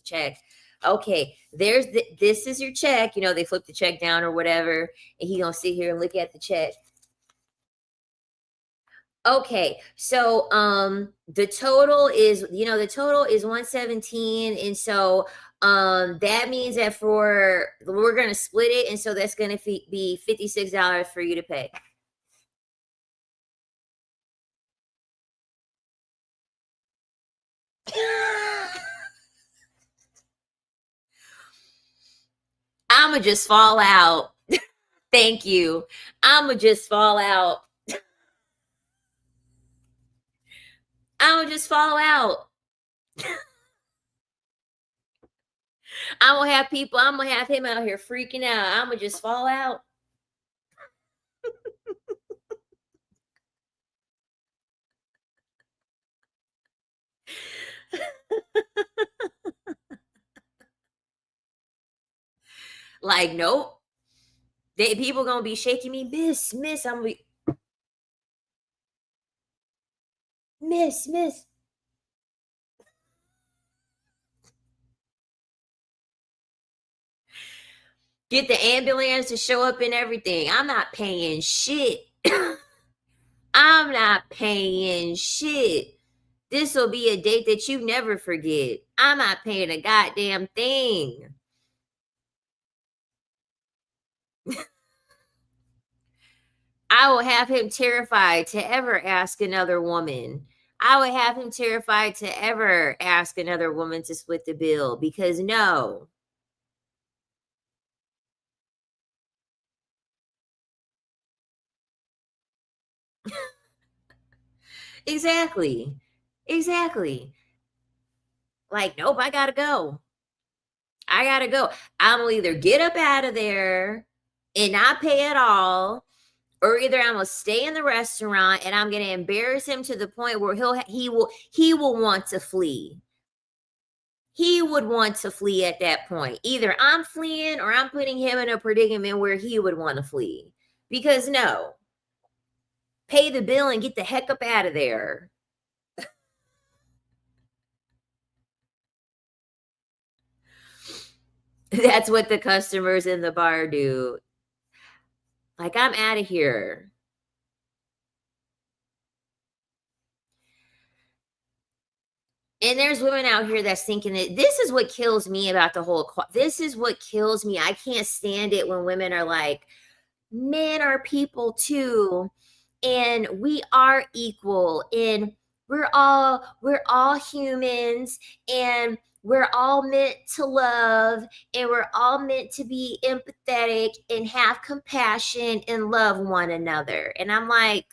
check. Okay, this is your check. They flip the check down or whatever, and he gonna sit here and look at the check. Okay, so the total is 117, and so that means that we're gonna split it, and so that's gonna be $56 for you to pay. I'ma just fall out. Thank you. I'ma just fall out. I'ma just fall out. I'm gonna have him out here freaking out. I'ma just fall out. Like, nope. People gonna be shaking me, miss. I'm gonna be, miss. Get the ambulance to show up and everything. I'm not paying shit. I'm not paying shit. This will be a date that you never forget. I'm not paying a goddamn thing. I will have him terrified to ever ask another woman. I would have him terrified to ever ask another woman to split the bill because no. Exactly. Exactly. Like, nope, I gotta go. I gotta go. I'm gonna either get up out of there and not pay at all, or either I'm gonna stay in the restaurant and I'm gonna embarrass him to the point where he will want to flee. He would want to flee at that point. Either I'm fleeing or I'm putting him in a predicament where he would want to flee. Because no, pay the bill and get the heck up out of there. That's what the customers in the bar do. Like, I'm out of here. And there's women out here that's thinking that this is what kills me about the whole. This is what kills me. I can't stand it when women are like, men are people too, and we are equal, and we're all humans, and we're all meant to love, and we're all meant to be empathetic and have compassion and love one another. And I'm like,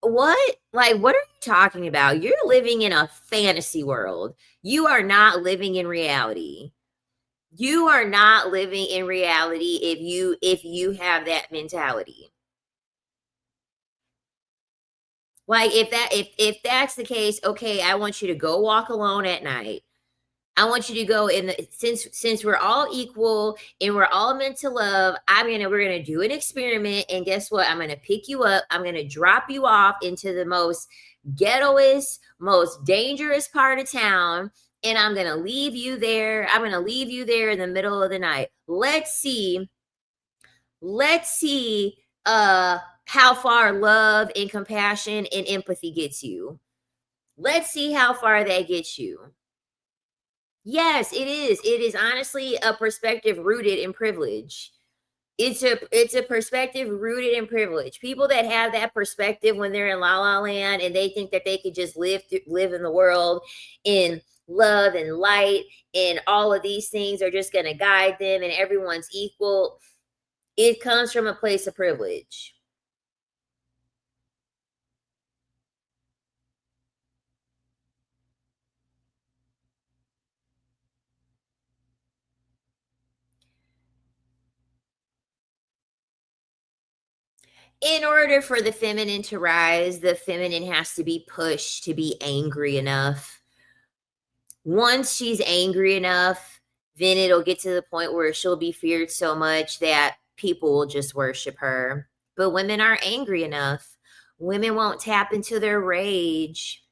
what? Like, what are you talking about? You're living in a fantasy world. You are not living in reality. You are not living in reality if you have that mentality. Like, if that's the case, okay, I want you to go walk alone at night. I want you to go in the since we're all equal and we're all meant to love, we're gonna do an experiment, and guess what? I'm gonna pick you up, I'm gonna drop you off into the most ghettoest, most dangerous part of town, and I'm gonna leave you there. I'm gonna leave you there in the middle of the night. Let's see how far love and compassion and empathy gets you. Let's see how far that gets you. Yes, it is. It is honestly a perspective rooted in privilege. It's a perspective rooted in privilege. People that have that perspective when they're in La La Land and they think that they could just live in the world in love and light, and all of these things are just going to guide them and everyone's equal. It comes from a place of privilege. In order for the feminine to rise, the feminine has to be pushed to be angry enough. Once she's angry enough, then it'll get to the point where she'll be feared so much that people will just worship her. But women aren't angry enough. Women won't tap into their rage.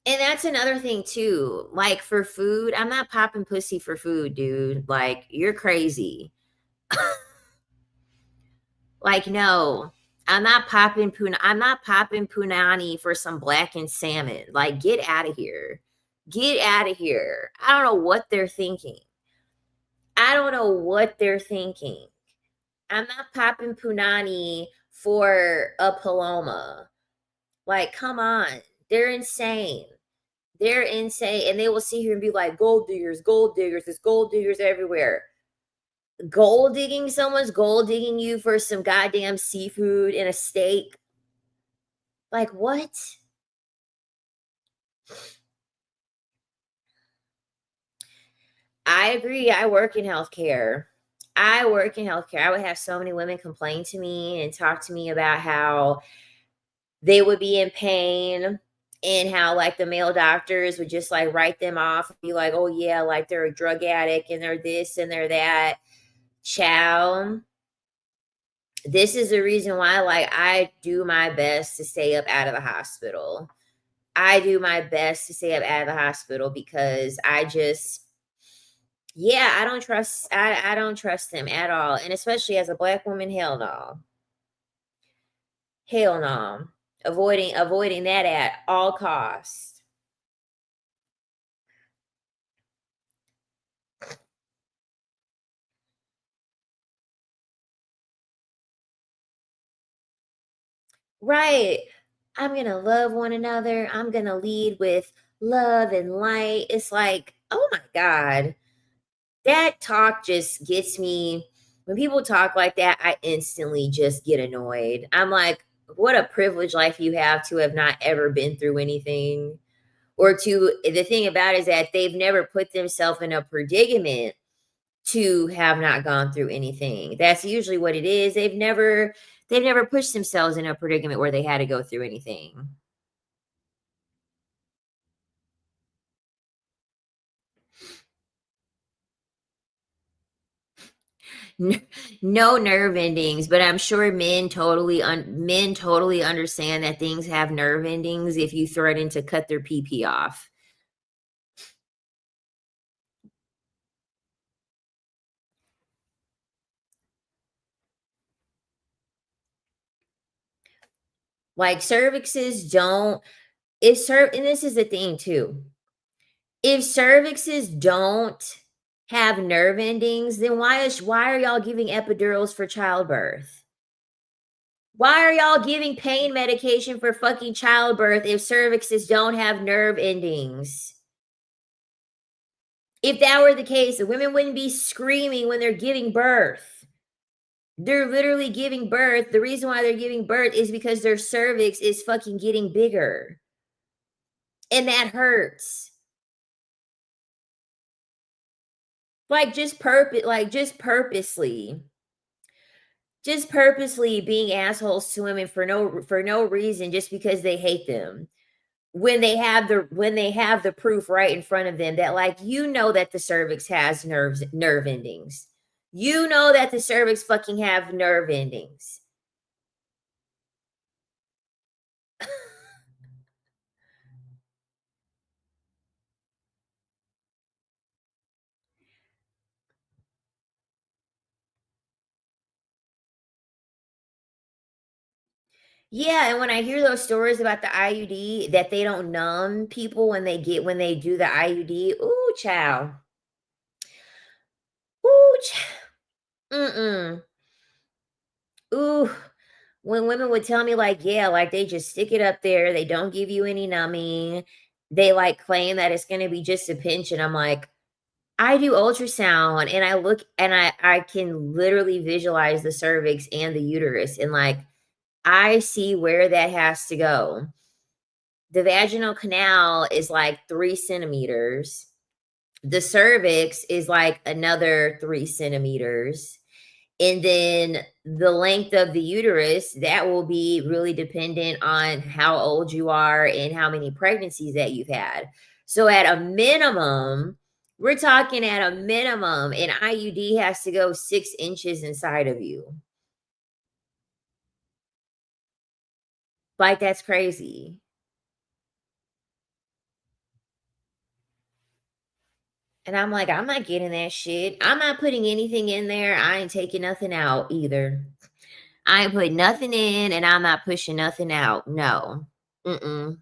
And that's another thing too. Like, for food, I'm not popping pussy for food, dude. Like, you're crazy. Like, no, I'm not popping punani for some blackened salmon. Like, get out of here. Get out of here. I don't know what they're thinking. I don't know what they're thinking. I'm not popping punani for a paloma. Like, come on. They're insane. They're insane. And they will sit here and be like, gold diggers, gold diggers. There's gold diggers everywhere. Gold digging, someone's gold digging you for some goddamn seafood and a steak. Like, what? I agree. I work in healthcare. I work in healthcare. I would have so many women complain to me and talk to me about how they would be in pain, and how like the male doctors would just like write them off and be like, oh yeah, like they're a drug addict and they're this and they're that. Chow. This is the reason why, like, I do my best to stay up out of the hospital. I do my best to stay up out of the hospital because yeah, I don't trust them at all. And especially as a black woman, hell no. Hell no. Avoiding that at all costs. Right. I'm going to love one another. I'm going to lead with love and light. It's like, oh my God. that talk just gets me. When people talk like that, I instantly just get annoyed. I'm like, what a privileged life you have to have not ever been through anything. Or to the thing about it is that they've never put themselves in a predicament to have not gone through anything. That's usually what it is. They've never pushed themselves in a predicament where they had to go through anything. N- no nerve endings, but I'm sure men totally understand that things have nerve endings if you threaten to cut their pee off. Like cervixes don't if cer and this is the thing too. If cervixes don't have nerve endings, then why are y'all giving epidurals for childbirth? Why are y'all giving pain medication for fucking childbirth if cervixes don't have nerve endings? If that were the case, the women wouldn't be screaming when they're giving birth. They're literally giving birth. The reason why they're giving birth is because their cervix is fucking getting bigger. And that hurts. Just purposely being assholes to women for no reason just because they hate them. When they have the proof right in front of them that, like, that the cervix has nerve endings. That the cervix fucking have nerve endings. Yeah, and when I hear those stories about the IUD that they don't numb people when they do the IUD, ooh, child. Ooh, mm-mm. Ooh. When women would tell me, like, yeah, like, they just stick it up there, they don't give you any numbing, they, like, claim that it's gonna be just a pinch, and I'm like, I do ultrasound, and I look and I can literally visualize the cervix and the uterus, and, like, I see where that has to go. The vaginal canal is, like, 3 centimeters. The cervix is, like, another 3 centimeters. And then the length of the uterus, that will be really dependent on how old you are and how many pregnancies that you've had. So at a minimum, we're talking at a minimum, an IUD has to go 6 inches inside of you. Like, that's crazy. And I'm like, I'm not getting that shit. I'm not putting anything in there. I ain't taking nothing out either. I ain't putting nothing in and I'm not pushing nothing out. No. Mm-mm.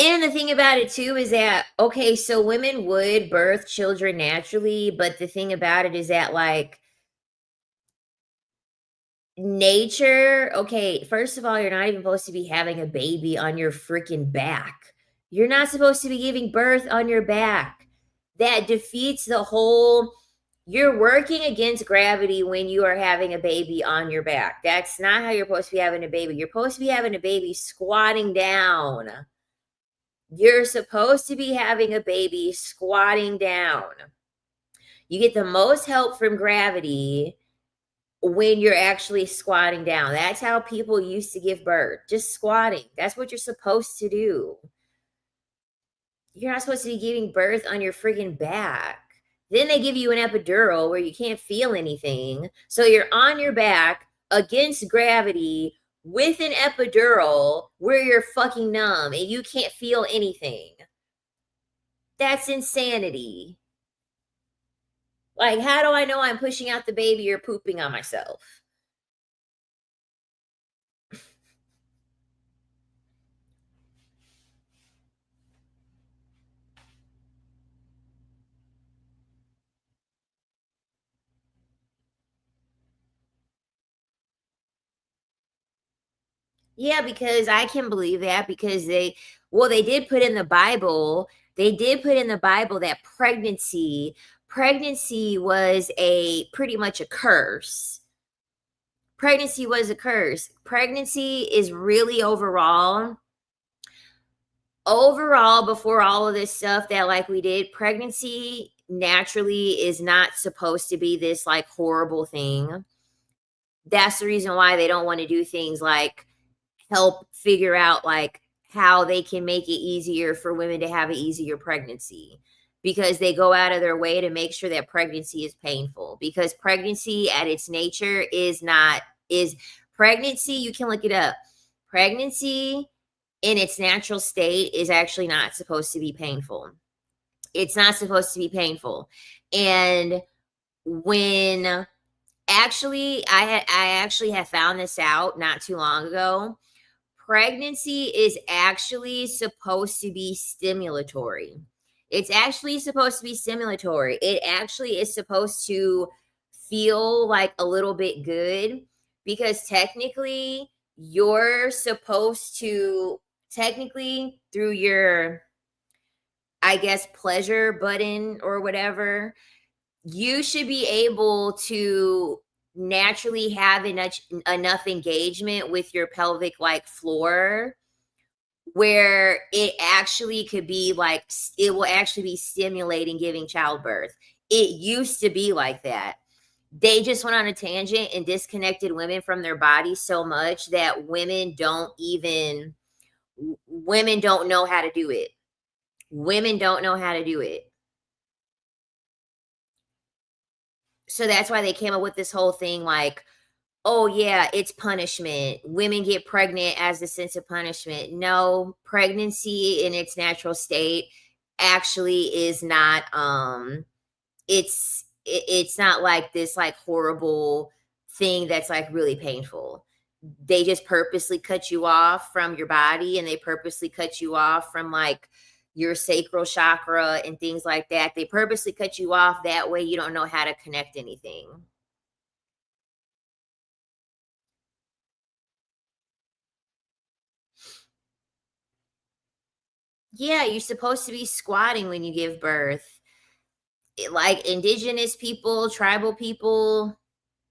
And the thing about it too is that, okay, so women would birth children naturally, but the thing about it is that, like, nature, okay, first of all, you're not even supposed to be having a baby on your freaking back. You're not supposed to be giving birth on your back. That defeats the whole. You're working against gravity when you are having a baby on your back. That's not how you're supposed to be having a baby. You're supposed to be having a baby squatting down. You're supposed to be having a baby squatting down. You get the most help from gravity when you're actually squatting down. That's how people used to give birth, just squatting. That's what you're supposed to do. You're not supposed to be giving birth on your freaking back. Then they give you an epidural where you can't feel anything. So you're on your back against gravity with an epidural where you're fucking numb and you can't feel anything. That's insanity. Like, how do I know I'm pushing out the baby or pooping on myself? Yeah, because I can believe that because they did put in the Bible. They did put in the Bible that pregnancy was a pretty much a curse. Pregnancy was a curse. Pregnancy is really overall before all of this stuff that like we did, pregnancy naturally is not supposed to be this like horrible thing. That's the reason why they don't want to do things like help figure out like how they can make it easier for women to have an easier pregnancy, because they go out of their way to make sure that pregnancy is painful, because pregnancy at its nature is not is pregnancy, you can look it up. Pregnancy in its natural state is actually not supposed to be painful. It's not supposed to be painful. And when I actually have found this out not too long ago. Pregnancy is actually supposed to be stimulatory. It's actually supposed to be stimulatory. It actually is supposed to feel like a little bit good, because technically you're supposed to technically through your, I guess, pleasure button or whatever, you should be able to naturally have enough engagement with your pelvic like floor where it actually could be like it will actually be stimulating giving childbirth. It used to be like that. They just went on a tangent and disconnected women from their bodies so much that women don't know how to do it. Women don't know how to do it. So that's why they came up with this whole thing like, oh yeah, it's punishment. Women get pregnant as a sense of punishment. No, pregnancy in its natural state actually is not it's not like this like horrible thing that's like really painful. They just purposely cut you off from your body, and they purposely cut you off from like your sacral chakra and things like that. They purposely cut you off that way you don't know how to connect anything. Yeah, you're supposed to be squatting when you give birth. Like indigenous people, tribal people,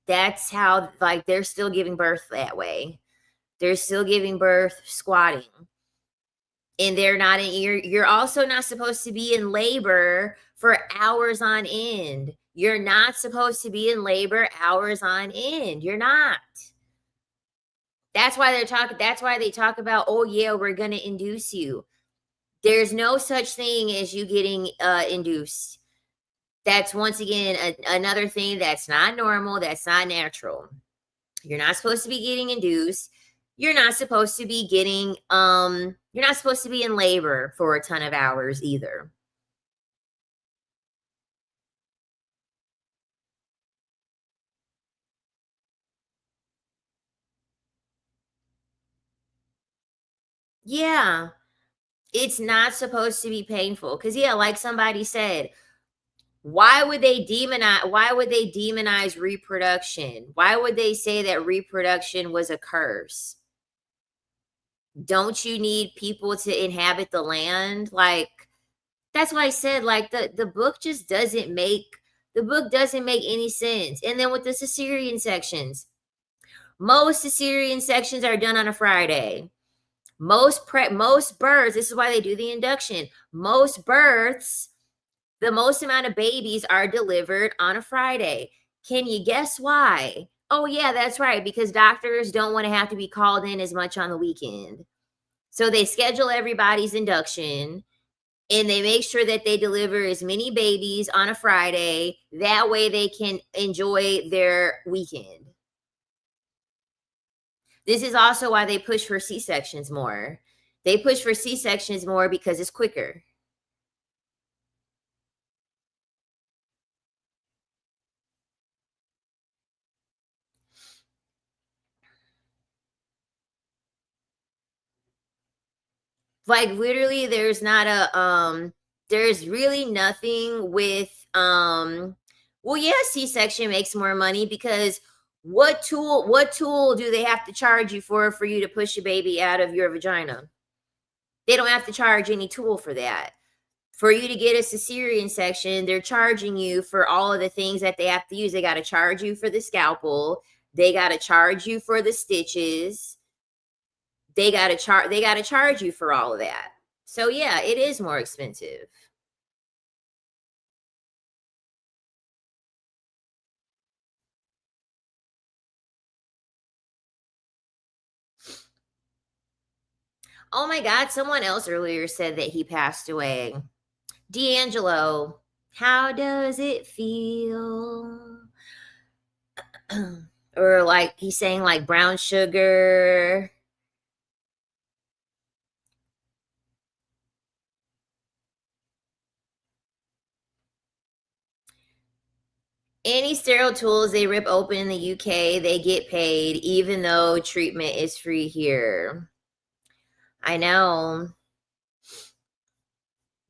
that's how like they're still giving birth that way. They're still giving birth squatting. And they're not in you're also not supposed to be in labor for hours on end. You're not supposed to be in labor hours on end. You're not. That's why they talk about, oh yeah, we're going to induce you. There's no such thing as you getting induced. That's once again another thing that's not normal, that's not natural. You're not supposed to be getting induced. You're not supposed to be getting you're not supposed to be in labor for a ton of hours either. Yeah, it's not supposed to be painful, cuz yeah, like somebody said, why would they demonize reproduction? Why would they say that reproduction was a curse? Don't you need people to inhabit the land? Like that's why I said like the book just doesn't make the book doesn't make any sense. And then with the cesarean sections, most cesarean sections are done on a Friday. Most births, this is why they do the induction. Most births, the most amount of babies are delivered on a Friday. Can you guess why? Oh yeah, that's right, because doctors don't want to have to be called in as much on the weekend. So they schedule everybody's induction and they make sure that they deliver as many babies on a Friday. That way they can enjoy their weekend. This is also why they push for C-sections more. They push for C-sections more because it's quicker. Like literally there's really nothing with well yeah, C-section makes more money because What tool do they have to charge you for you to push a baby out of your vagina? They don't have to charge any tool for that. For you to get a cesarean section, they're charging you for all of the things that they have to use. They got to charge you for the scalpel. They got to charge you for the stitches. They got to charge you for all of that. So yeah, it is more expensive. Oh my God, someone else earlier said that he passed away. D'Angelo, how does it feel? Or like he's saying like brown sugar. Any sterile tools they rip open in the UK, they get paid, even though treatment is free here. I know.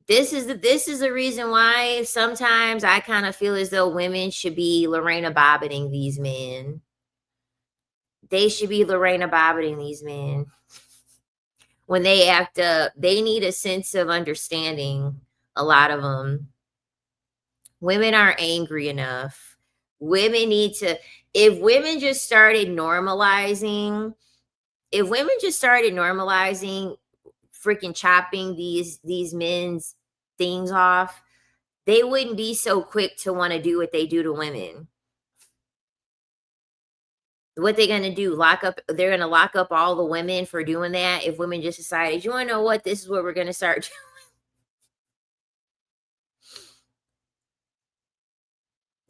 This is the reason why sometimes I kind of feel as though women should be Lorena Bobbiting these men. They should be Lorena Bobbiting these men. When they act up, they need a sense of understanding. A lot of them. Women aren't angry enough. Women need to, if women just started normalizing, if women just started normalizing freaking chopping these men's things off, they wouldn't be so quick to want to do what they do to women. What they gonna do? Lock up? They're gonna lock up all the women for doing that. If women just decided, you want to know what? This is what we're gonna start doing.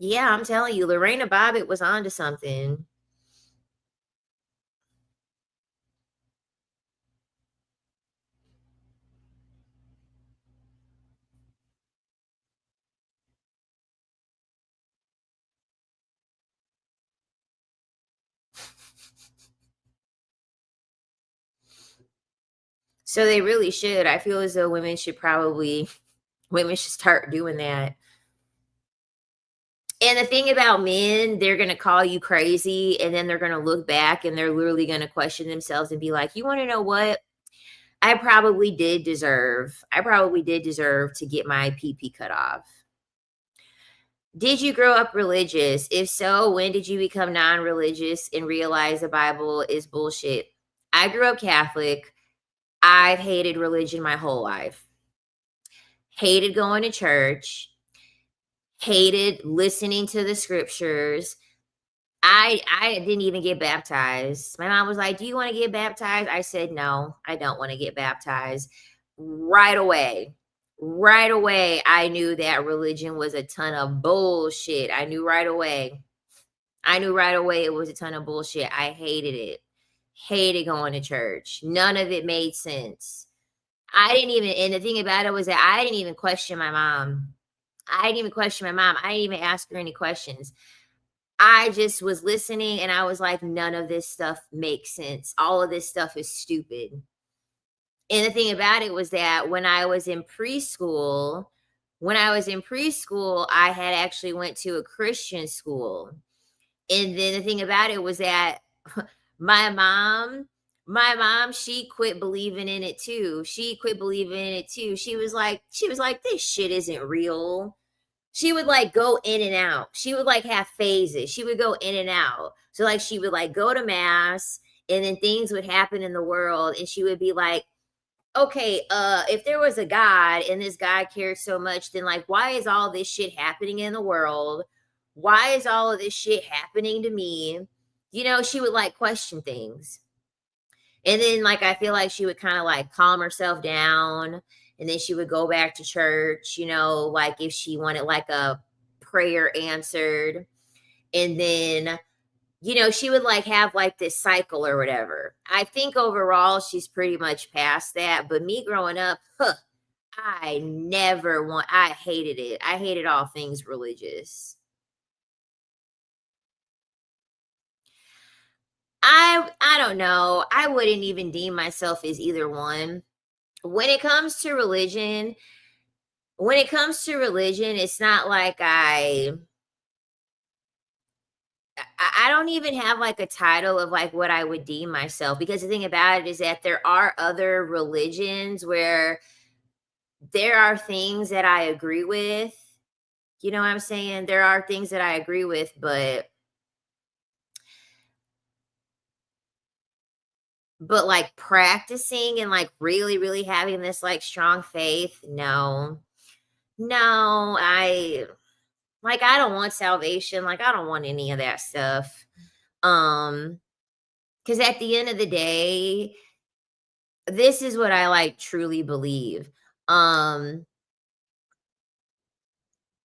Yeah, I'm telling you, Lorena Bobbitt was onto something. So they really should. I feel as though women should start doing that. And the thing about men, they're going to call you crazy and then they're going to look back and they're literally going to question themselves and be like, "You want to know what? I probably did deserve to get my pee cut off." Did you grow up religious? If so, when did you become non-religious and realize the Bible is bullshit? I grew up Catholic. I've hated religion my whole life. Hated going to church, hated listening to the scriptures. I didn't even get baptized. My mom was like, "Do you want to get baptized?" I said, "No, I don't want to get baptized." Right away. Right away, I knew that religion was a ton of bullshit. I knew right away. I knew right away it was a ton of bullshit. I hated it. Hated going to church. None of it made sense. I didn't even, and the thing about it was that I didn't even question my mom. I didn't even question my mom. I didn't even ask her any questions. I just was listening and I was like, none of this stuff makes sense. All of this stuff is stupid. And the thing about it was that when I was in preschool, I had actually went to a Christian school. And then the thing about it was that my mom, she quit believing in it too. She was like, this shit isn't real. She would like go in and out. She would like have phases. She would go in and out. So like she would like go to mass and then things would happen in the world and she would be like, okay, if there was a God and this God cared so much, then like why is all this shit happening in the world? Why is all of this shit happening to me? She would like question things. And then like I feel like she would kind of like calm herself down and then she would go back to church, like if she wanted like a prayer answered. And then she would like have like this cycle or whatever. I think overall she's pretty much past that. But me growing up, I hated it. I hated all things religious. I don't know. I wouldn't even deem myself as either one. When it comes to religion, it's not like I don't even have like a title of like what I would deem myself, because the thing about it is that there are other religions where there are things that I agree with. You know what I'm saying? There are things that I agree with, but like practicing and like really, really having this like strong faith, no. No, I don't want salvation. Like I don't want any of that stuff. Um, because at the end of the day, this is what I like truly believe. Um,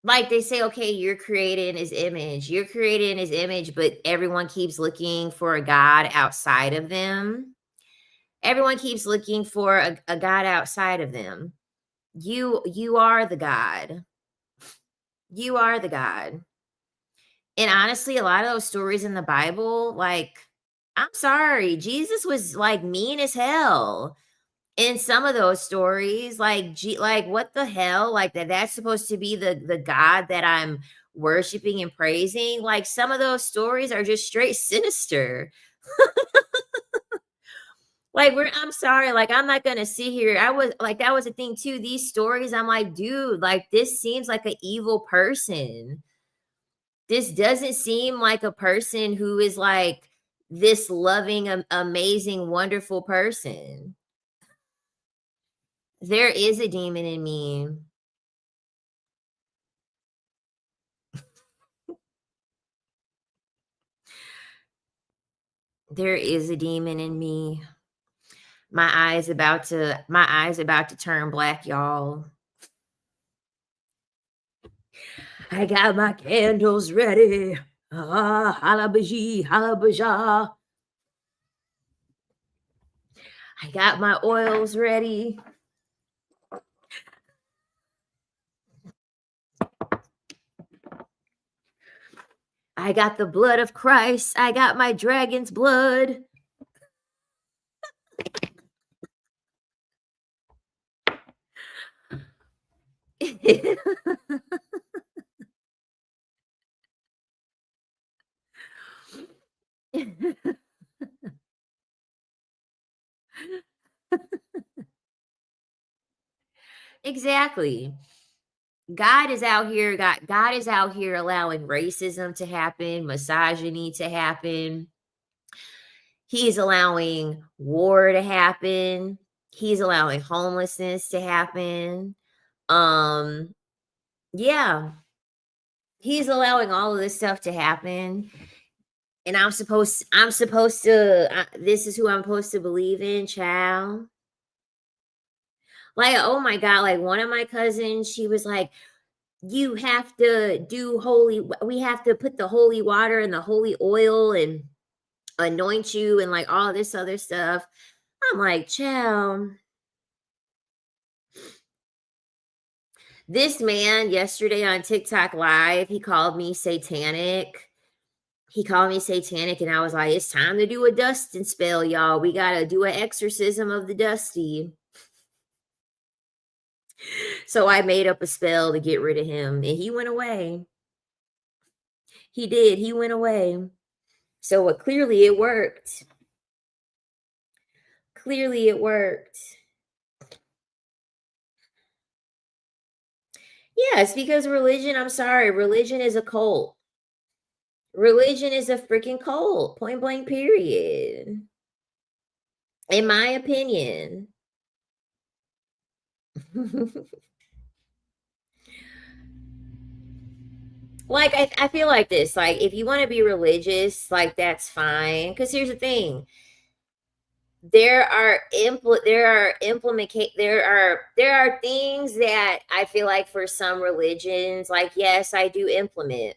like they say, okay, you're created in his image. You're created in his image, but everyone keeps looking for a God outside of them. Everyone keeps looking for a God outside of them. You are the God. You are the God. And honestly, a lot of those stories in the Bible, like, I'm sorry, Jesus was like mean as hell in some of those stories. Like, like what the hell? Like that's supposed to be the God that I'm worshiping and praising. Like some of those stories are just straight sinister. Like I'm sorry, like I'm not gonna sit here. I was like that was the thing too. These stories, I'm like, dude, like this seems like an evil person. This doesn't seem like a person who is like this loving, amazing, wonderful person. There is a demon in me. There is a demon in me. My eyes about to turn black, y'all. I got my candles ready. Ah, halabaji, halabaja. I got my oils ready. I got the blood of Christ. I got my dragon's blood. Exactly. God is out here allowing racism to happen, misogyny to happen. He's allowing war to happen. He's allowing homelessness to happen. Um yeah, he's allowing all of this stuff to happen. And this is who I'm supposed to believe in, child. Like, oh my God, like one of my cousins, she was like, you have to do we have to put the holy water and the holy oil and anoint you and like all this other stuff. I'm like, child, this man yesterday on TikTok live, he called me satanic. He called me satanic, and I was like, it's time to do a dusting spell, y'all. We gotta do an exorcism of the dusty. So I made up a spell to get rid of him, and he went away. He did. He went away. So clearly it worked. Clearly it worked. Yes, because religion, I'm sorry, religion is a cult. Religion is a freaking cult. Point blank, period. In my opinion. Like I feel like this. Like if you want to be religious, like that's fine. Because here's the thing: there are things that I feel like for some religions, like yes, I do implement.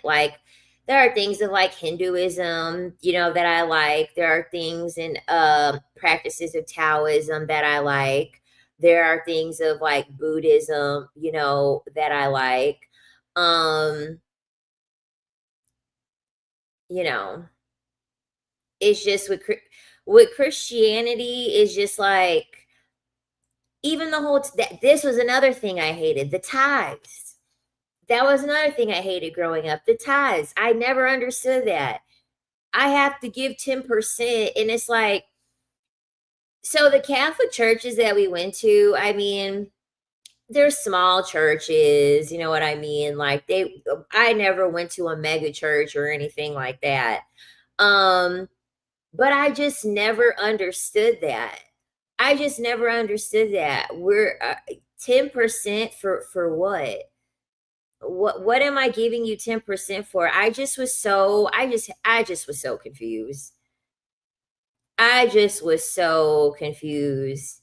Like there are things of like Hinduism, that I like. There are things in practices of Taoism that I like. There are things of like Buddhism, that I like. Um, you know, it's just with Christianity is just like even the whole that this was another thing I hated, the tithes. That was another thing I hated growing up. The tithes. I never understood that. I have to give 10%. And it's like, so the Catholic churches that we went to, I mean, they're small churches, you know what I mean? Like I never went to a mega church or anything like that. Um, but I just never understood that. I just never understood that. We're 10% for what? What am I giving you 10% for? I just was so confused. I just was so confused.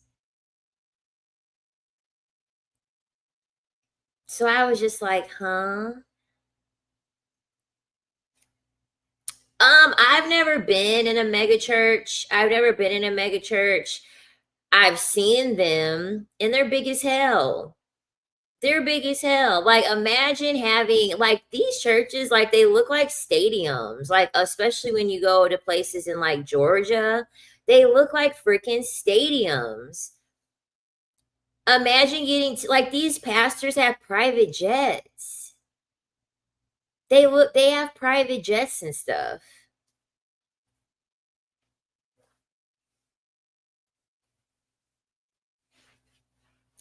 So I was just like, huh? I've never been in a mega church. I've never been in a mega church. I've seen them and they're big as hell. They're big as hell. Like imagine having like these churches, like they look like stadiums. Like especially when you go to places in like Georgia, they look like freaking stadiums. Imagine getting to, like these pastors have private jets. They have private jets and stuff.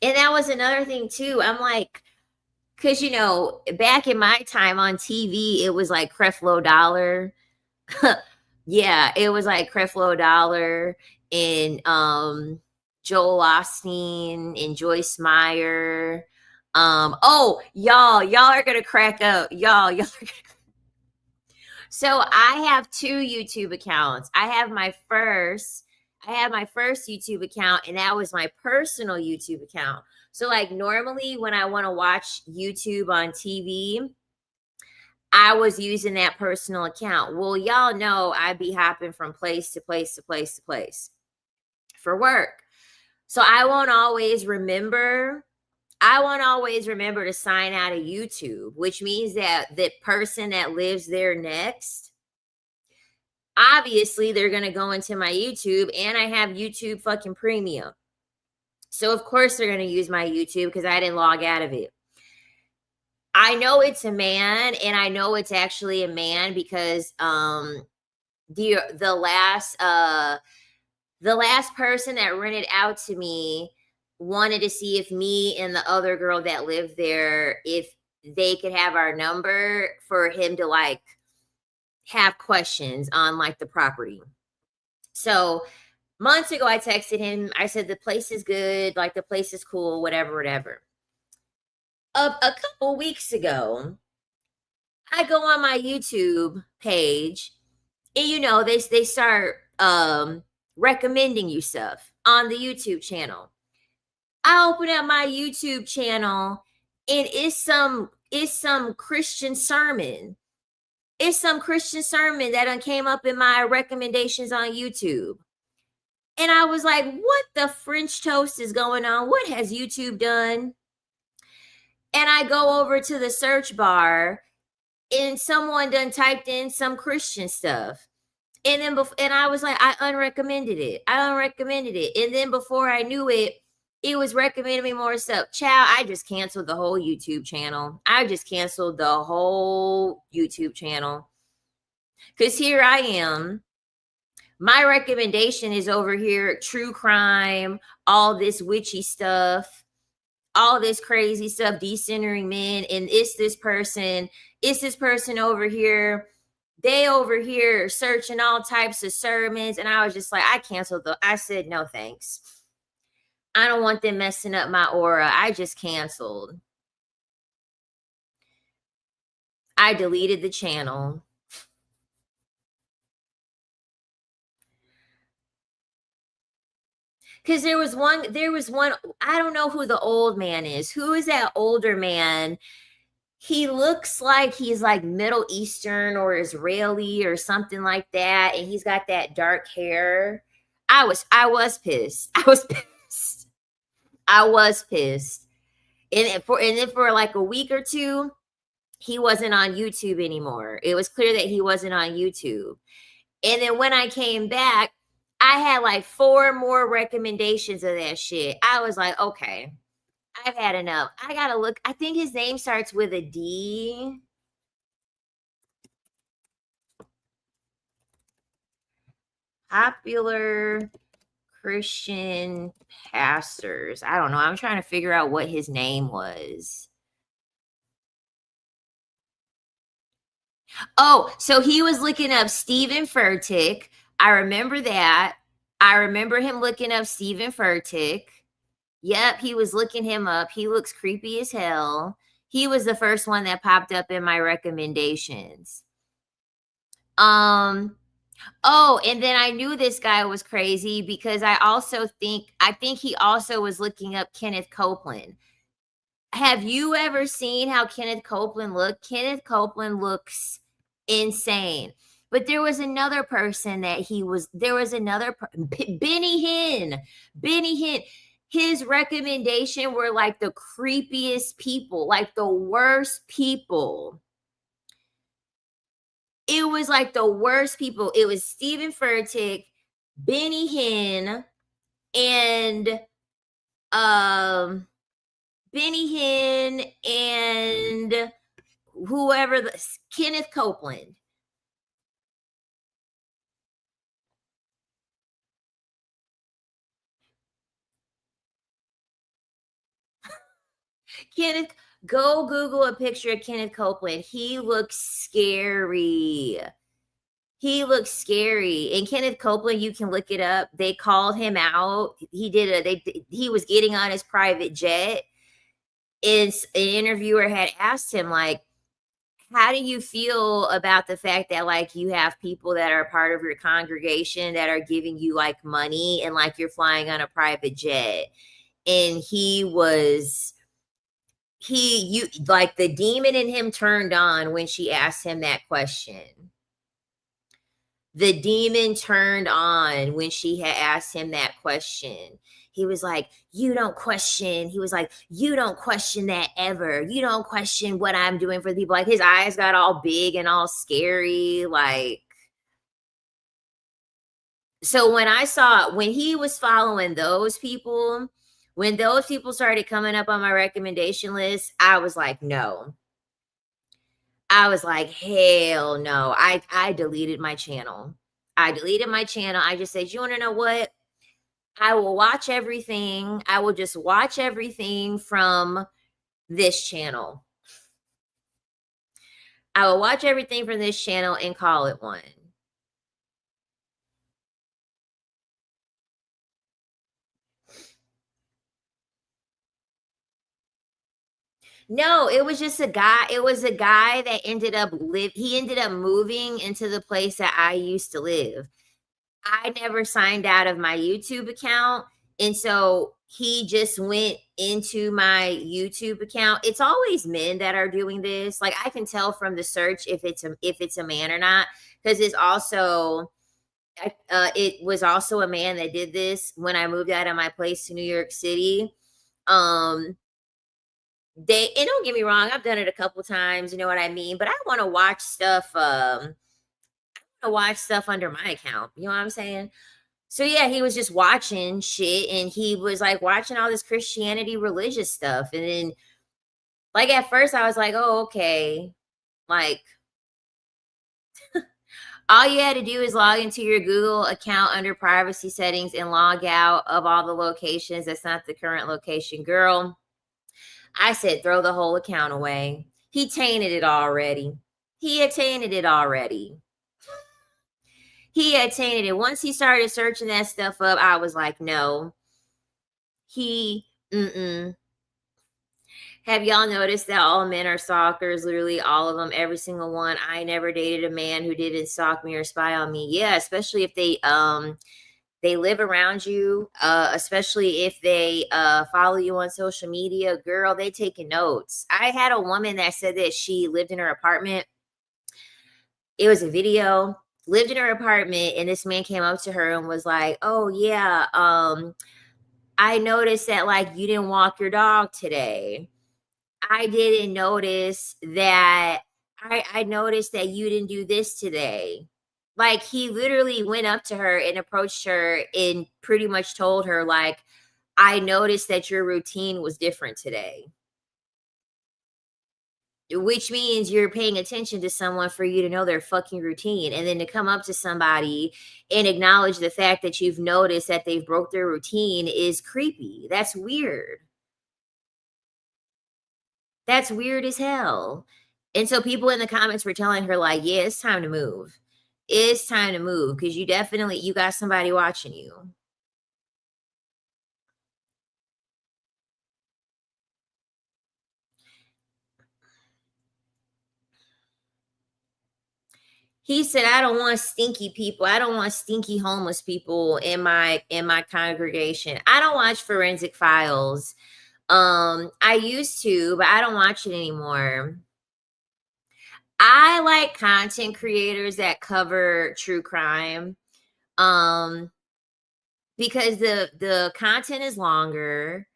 And that was another thing too. I'm like, because back in my time on TV, it was like Creflo Dollar. Yeah, it was like Creflo Dollar and Joel Osteen and Joyce Meyer. Oh, y'all are gonna crack up. Y'all are gonna. So I have two YouTube accounts. I have my first YouTube account, and that was my personal YouTube account. So like normally when I want to watch YouTube on TV, I was using that personal account. Well, y'all know I'd be hopping from place to place to place to place for work. So I won't always remember to sign out of YouTube, which means that the person that lives there next, obviously they're going to go into my YouTube, and I have YouTube fucking premium. So of course they're going to use my YouTube because I didn't log out of it. I know it's a man, and I know it's actually a man because the last person that rented out to me wanted to see if me and the other girl that lived there, if they could have our number for him to like have questions on like the property. So months ago I texted him. I said the place is good, like the place is cool, whatever. A couple weeks ago, I go on my YouTube page, and they start recommending you stuff on the YouTube channel. I open up my YouTube channel, and it's some Christian sermon. It's some Christian sermon that done came up in my recommendations on YouTube. And I was like, what the French toast is going on? What has YouTube done? And I go over to the search bar, and someone done typed in some Christian stuff. And then and I was like, I unrecommended it. And then before I knew it, it was recommending me more stuff. Child, I just canceled the whole YouTube channel. Because here I am. My recommendation is over here, true crime, all this witchy stuff, all this crazy stuff, decentering men. And it's this person over here. They over here searching all types of sermons. And I was just like, I said, no, thanks. I don't want them messing up my aura. I just canceled. I deleted the channel. Because there was one, I don't know who the old man is. Who is that older man? He looks like he's like Middle Eastern or Israeli or something like that. And he's got that dark hair. I was pissed. I was pissed. And then for like a week or two, he wasn't on YouTube anymore. It was clear that he wasn't on YouTube. And then when I came back, I had like 4 more recommendations of that shit. I was like, okay. I've had enough. I gotta look. I think his name starts with a D. Popular Christian pastors. I don't know. I'm trying to figure out what his name was. Oh, so he was looking up Stephen Furtick. I remember that. I remember him looking up Stephen Furtick. Yep, he was looking him up. He looks creepy as hell. He was the first one that popped up in my recommendations. Oh, and then I knew this guy was crazy because I think he also was looking up Kenneth Copeland. Have you ever seen how Kenneth Copeland looked? Kenneth Copeland looks insane. But there was another person Benny Hinn. Benny Hinn. His recommendation were like the creepiest people, like the worst people. It was like the worst people. It was Stephen Furtick, Benny Hinn, and Benny Hinn and whoever Kenneth Copeland. Kenneth, go Google a picture of Kenneth Copeland. He looks scary. He looks scary. And Kenneth Copeland, you can look it up. They called him out. He was getting on his private jet. An interviewer had asked him, like, how do you feel about the fact that like you have people that are part of your congregation that are giving you like money and like you're flying on a private jet? And like the demon in him turned on when she asked him that question. The demon turned on when she had asked him that question. He was like, you don't question. He was like, you don't question that ever. You don't question what I'm doing for the people. Like his eyes got all big and all scary. Like, so when he was following those people, when those people started coming up on my recommendation list, I was like, no. I was like, hell no. I deleted my channel. I deleted my channel. I just said, you want to know what? I will watch everything. I will just watch everything from this channel. I will watch everything from this channel and call it one. No, it was just a guy. It was a guy that ended up moving into the place that I used to live. I never signed out of my YouTube account. And so he just went into my YouTube account. It's always men that are doing this. Like I can tell from the search if it's a man or not, because it was also a man that did this when I moved out of my place to New York City. And don't get me wrong, I've done it a couple times, you know what I mean? But I want to watch stuff under my account. You know what I'm saying? So yeah, he was just watching shit and he was like watching all this Christianity religious stuff. And then like at first I was like, oh, okay. Like all you had to do is log into your Google account under privacy settings and log out of all the locations. That's not the current location, girl. I said, throw the whole account away. He tainted it already. He had tainted it already. He had tainted it. Once he started searching that stuff up, I was like, no. Have y'all noticed that all men are stalkers? Literally all of them, every single one. I never dated a man who didn't stalk me or spy on me. Yeah, especially if they live around you, especially if they follow you on social media. Girl, they taking notes. I had a woman that said that she lived in her apartment. It was a video. Lived in her apartment, and this man came up to her and was like, oh yeah, I noticed that like you didn't walk your dog today. I didn't notice that I noticed that you didn't do this today. Like he literally went up to her and approached her and pretty much told her like, I noticed that your routine was different today. Which means you're paying attention to someone for you to know their fucking routine, and then to come up to somebody and acknowledge the fact that you've noticed that they've broke their routine is creepy. That's weird. That's weird as hell. And so people in the comments were telling her like, "Yeah, it's time to move. It's time to move because you got somebody watching you." He said, "I don't want stinky people. I don't want stinky homeless people in my congregation. I don't watch Forensic Files. I used to, but I don't watch it anymore. I like content creators that cover true crime. Um, because the content is longer.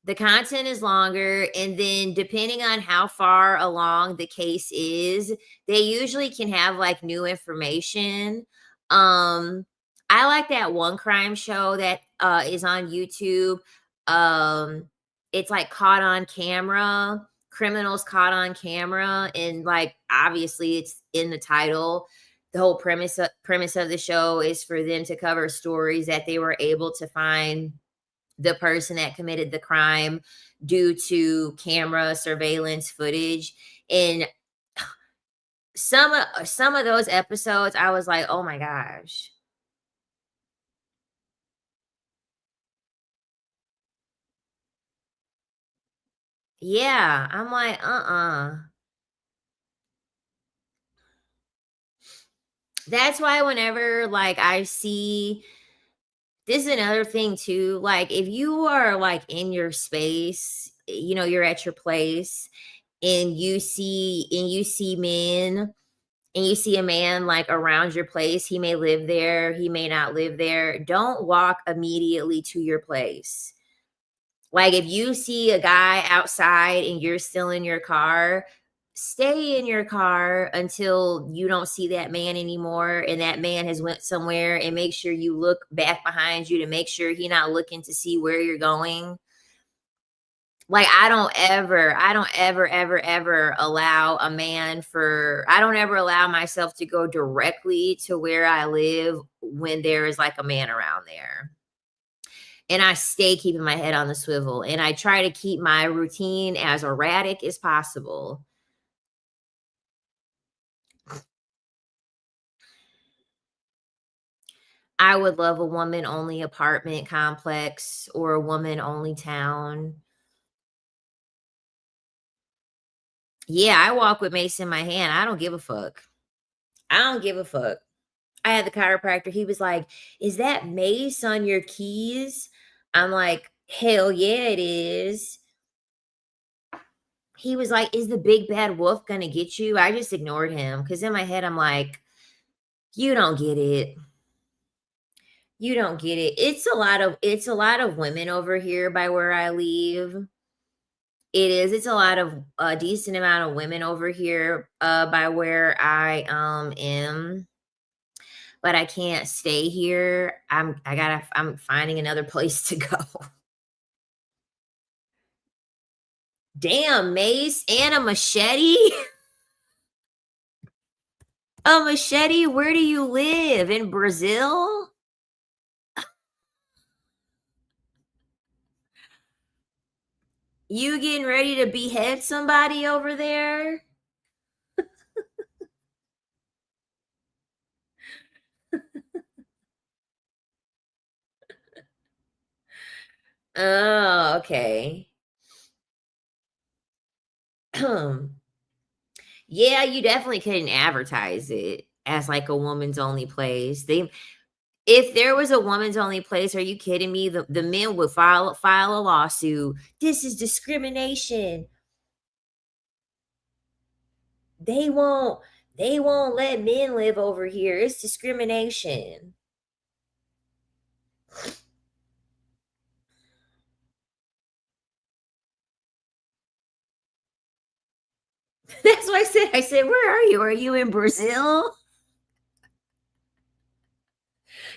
The content is longer, and then depending on how far along the case is, they usually can have like new information. Um, I like that one crime show that is on YouTube. Um, it's like caught on camera, criminals caught on camera, and like obviously it's in the title. The whole premise of the show is for them to cover stories that they were able to find the person that committed the crime due to camera surveillance footage. And some of those episodes I was like, "Oh my gosh." Yeah, I'm like, That's why whenever like I see this is another thing too, like if you are like in your space, you're at your place and you see men and you see a man like around your place, he may live there, he may not live there. Don't walk immediately to your place. Like if you see a guy outside and you're still in your car, stay in your car until you don't see that man anymore and that man has went somewhere, and make sure you look back behind you to make sure he not looking to see where you're going. Like I don't ever allow a man for I don't ever allow myself to go directly to where I live when there is like a man around there. And I stay keeping my head on the swivel, and I try to keep my routine as erratic as possible. I would love a woman only apartment complex or a woman only town. Yeah, I walk with mace in my hand. I don't give a fuck. I don't give a fuck. I had the chiropractor. He was like, "Is that mace on your keys?" I'm like, "Hell yeah, it is." He was like, "Is the big bad wolf gonna get you?" I just ignored him because in my head, I'm like, "You don't get it. You don't get it." It's a lot of women over here by where I live. It is. It's a lot of a decent amount of women over here by where I am, but I can't stay here. I'm finding another place to go. Damn, mace and a machete? A machete? Where do you live? In Brazil? You getting ready to behead somebody over there? Oh, okay. Yeah, you definitely couldn't advertise it as like a woman's only place. If there was a woman's only place, are you kidding me? The men would file a lawsuit. This is discrimination. They won't they won't let men live over here. It's discrimination. That's what I said. I said, "Where are you? Are you in Brazil?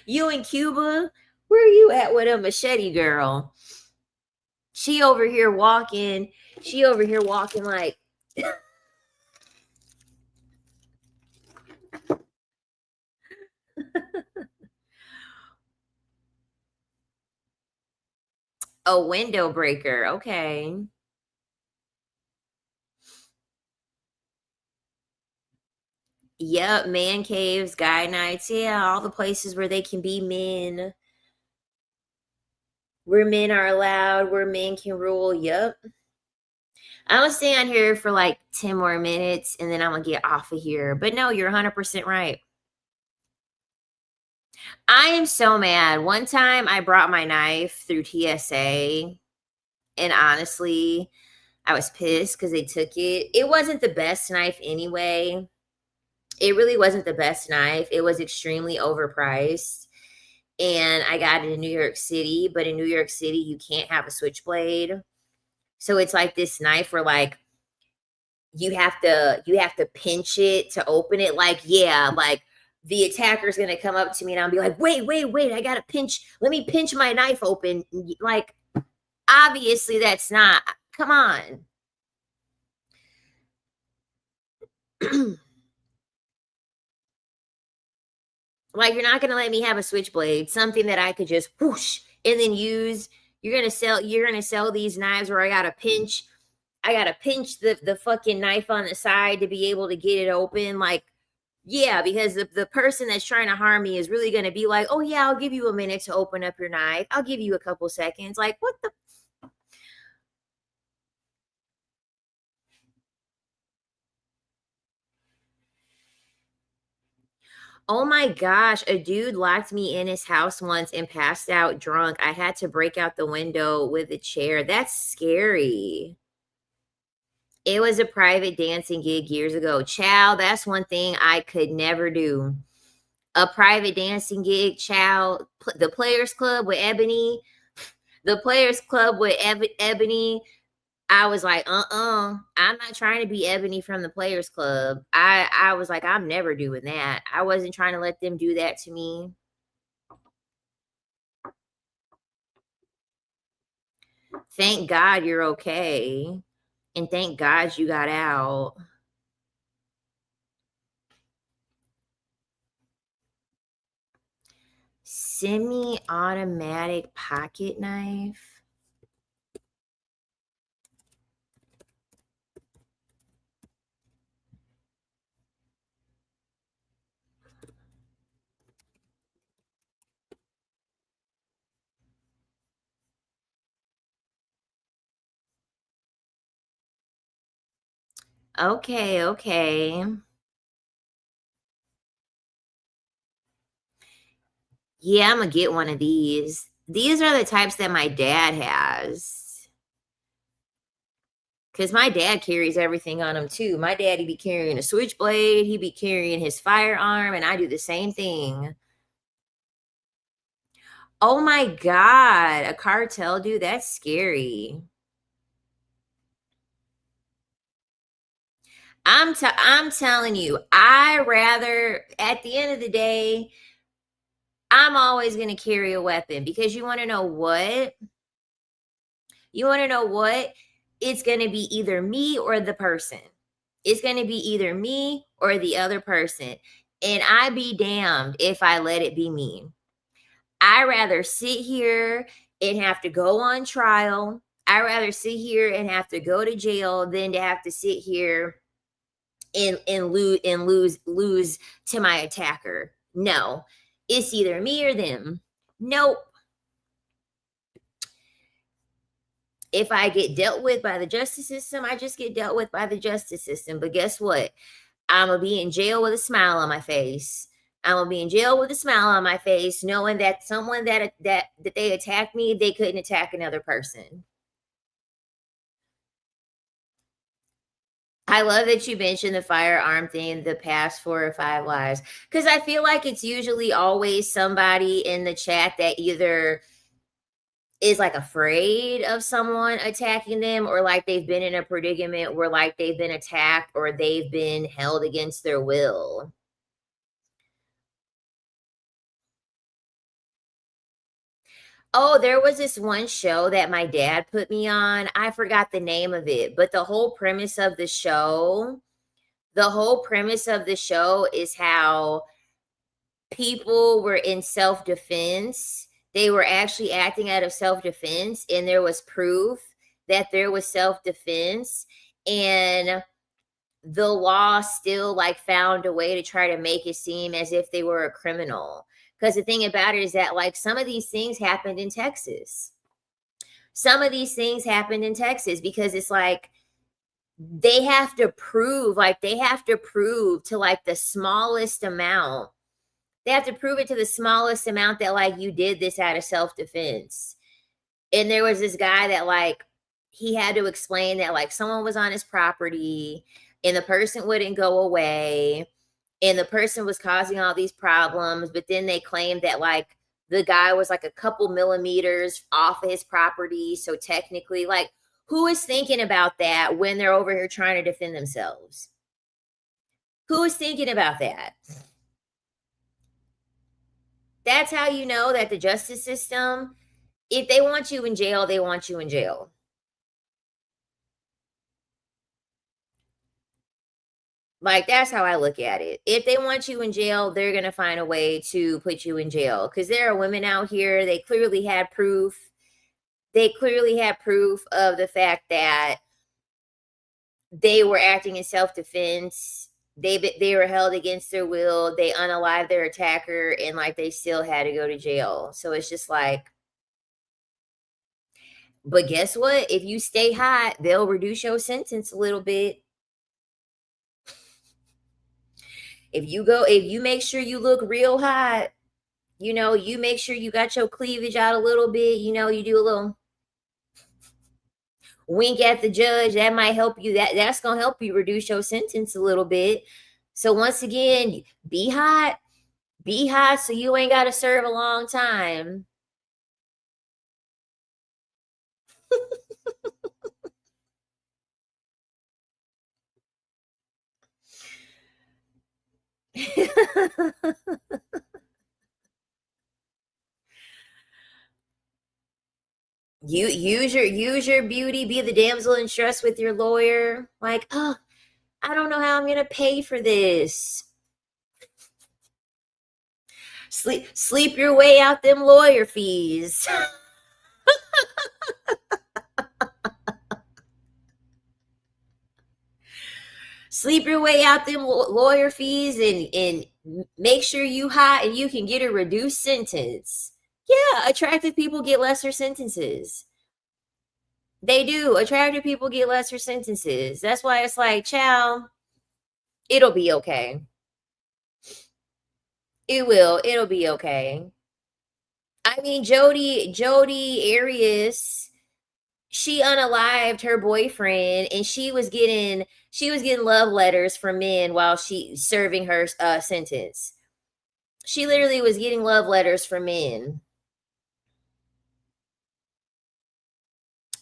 You in Cuba? Where you at with a machete, girl? She over here walking. She over here walking like a window breaker. Okay. Yep, man caves, guy nights. Yeah, all the places where they can be men. Where men are allowed, where men can rule. Yep. I'm gonna stay on here for like 10 more minutes and then I'm gonna get off of here. But no, you're 100% right. I am so mad. One time I brought my knife through TSA, and honestly, I was pissed because they took it. It wasn't the best knife anyway. It really wasn't the best knife. It was extremely overpriced. And I got it in New York City, but in New York City, you can't have a switchblade. So it's like this knife where like you have to pinch it to open it. Like, yeah, like the attacker's gonna come up to me and I'll be like, wait, I gotta pinch, let me pinch my knife open. Like, obviously that's not, come on. Like, you're not gonna let me have a switchblade, something that I could just whoosh and then use. You're gonna sell these knives where I gotta pinch the fucking knife on the side to be able to get it open. Like, yeah, because the person that's trying to harm me is really gonna be like, oh yeah, I'll give you a minute to open up your knife. I'll give you a couple seconds. Like, what the, oh my gosh, a dude locked me in his house once and passed out drunk. I had to break out the window with a chair. That's scary. It was a private dancing gig years ago. Chow, that's one thing I could never do. A private dancing gig, chow, the Players Club with Ebony, the Players Club with Ebony. I was like, I'm not trying to be Ebony from the Players Club. I was like, I'm never doing that. I wasn't trying to let them do that to me. Thank God you're okay. And thank God you got out. Semi-automatic pocket knife. Okay, okay. Yeah, I'm gonna get one of these. These are the types that my dad has. Cause my dad carries everything on him too. My daddy be carrying a switchblade, he be carrying his firearm, and I do the same thing. Oh my god, a cartel dude, that's scary. I'm telling you, I rather, at the end of the day, I'm always gonna carry a weapon because you want to know what? You want to know what? It's gonna be either me or the person. It's gonna be either me or the other person. And I be damned if I let it be me. I rather sit here and have to go on trial. I rather sit here and have to go to jail than to have to sit here and lose to my attacker. No, it's either me or them. Nope. If I get dealt with by the justice system, I just get dealt with by the justice system. But guess what? I'm gonna be in jail with a smile on my face. I'm gonna be in jail with a smile on my face, knowing that someone that they attacked me, they couldn't attack another person. I love that you mentioned the firearm thing, the past 4 or 5 lives, because I feel like it's usually always somebody in the chat that either is like afraid of someone attacking them or like they've been in a predicament where like they've been attacked or they've been held against their will. Oh, there was this one show that my dad put me on. I forgot the name of it, but the whole premise of the show is how people were in self-defense. They were actually acting out of self-defense, and there was proof that there was self-defense, and the law still like found a way to try to make it seem as if they were a criminal. Because the thing about it is that like some of these things happened in Texas. Some of these things happened in Texas because it's like they have to prove to like the smallest amount. They have to prove it to the smallest amount that like you did this out of self-defense. And there was this guy that like he had to explain that like someone was on his property and the person wouldn't go away and the person was causing all these problems, but then they claimed that like the guy was like a couple millimeters off of his property, so technically like who is thinking about that when they're over here trying to defend themselves? Who is thinking about that? That's how you know that the justice system, if they want you in jail, they want you in jail. Like that's how I look at it. If they want you in jail, they're going to find a way to put you in jail cuz there are women out here, they clearly had proof. They clearly had proof of the fact that they were acting in self-defense. They were held against their will. They unalived their attacker and like they still had to go to jail. So it's just like, but guess what? If you stay hot, they'll reduce your sentence a little bit. If you make sure you look real hot, you make sure you got your cleavage out a little bit, you do a little wink at the judge, that might help you. That's gonna help you reduce your sentence a little bit. So once again, be hot, so you ain't gotta serve a long time. You use your beauty, be the damsel in distress with your lawyer. Like, oh, I don't know how I'm gonna pay for this. Sleep your way out them lawyer fees. Sleep your way out them lawyer fees and make sure you hot and you can get a reduced sentence. Yeah, attractive people get lesser sentences. They do. Attractive people get lesser sentences. That's why it's like, chow, it'll be okay. It will. It'll be okay. I mean, Jodi Arias, she unalived her boyfriend and she was getting love letters from men while she serving her sentence. She literally was getting love letters from men.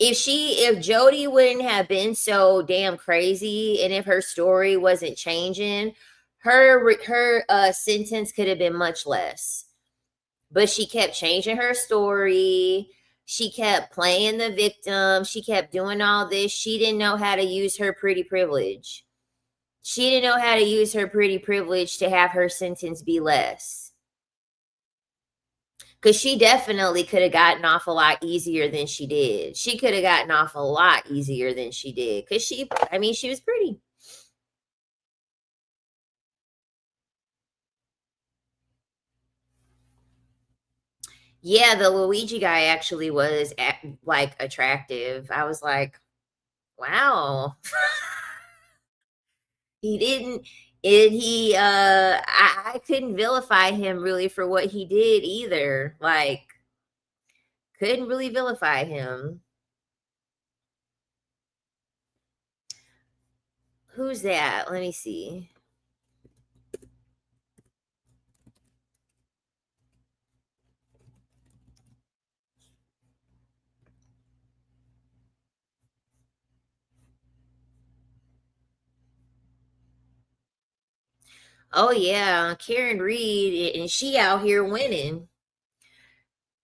If Jodi wouldn't have been so damn crazy and if her story wasn't changing, her sentence could have been much less. But she kept changing her story. She kept playing the victim. She kept doing all this. She didn't know how to use her pretty privilege. She didn't know how to use her pretty privilege to have her sentence be less. Because she definitely could have gotten off a lot easier than she did. She could have gotten off a lot easier than she did. Because she was pretty. Yeah, the Luigi guy actually was like attractive. I was like, wow. He didn't and he I couldn't vilify him really for what he did either. Like couldn't really vilify him. Who's that? Let me see. Oh yeah, Karen Reed and she out here winning.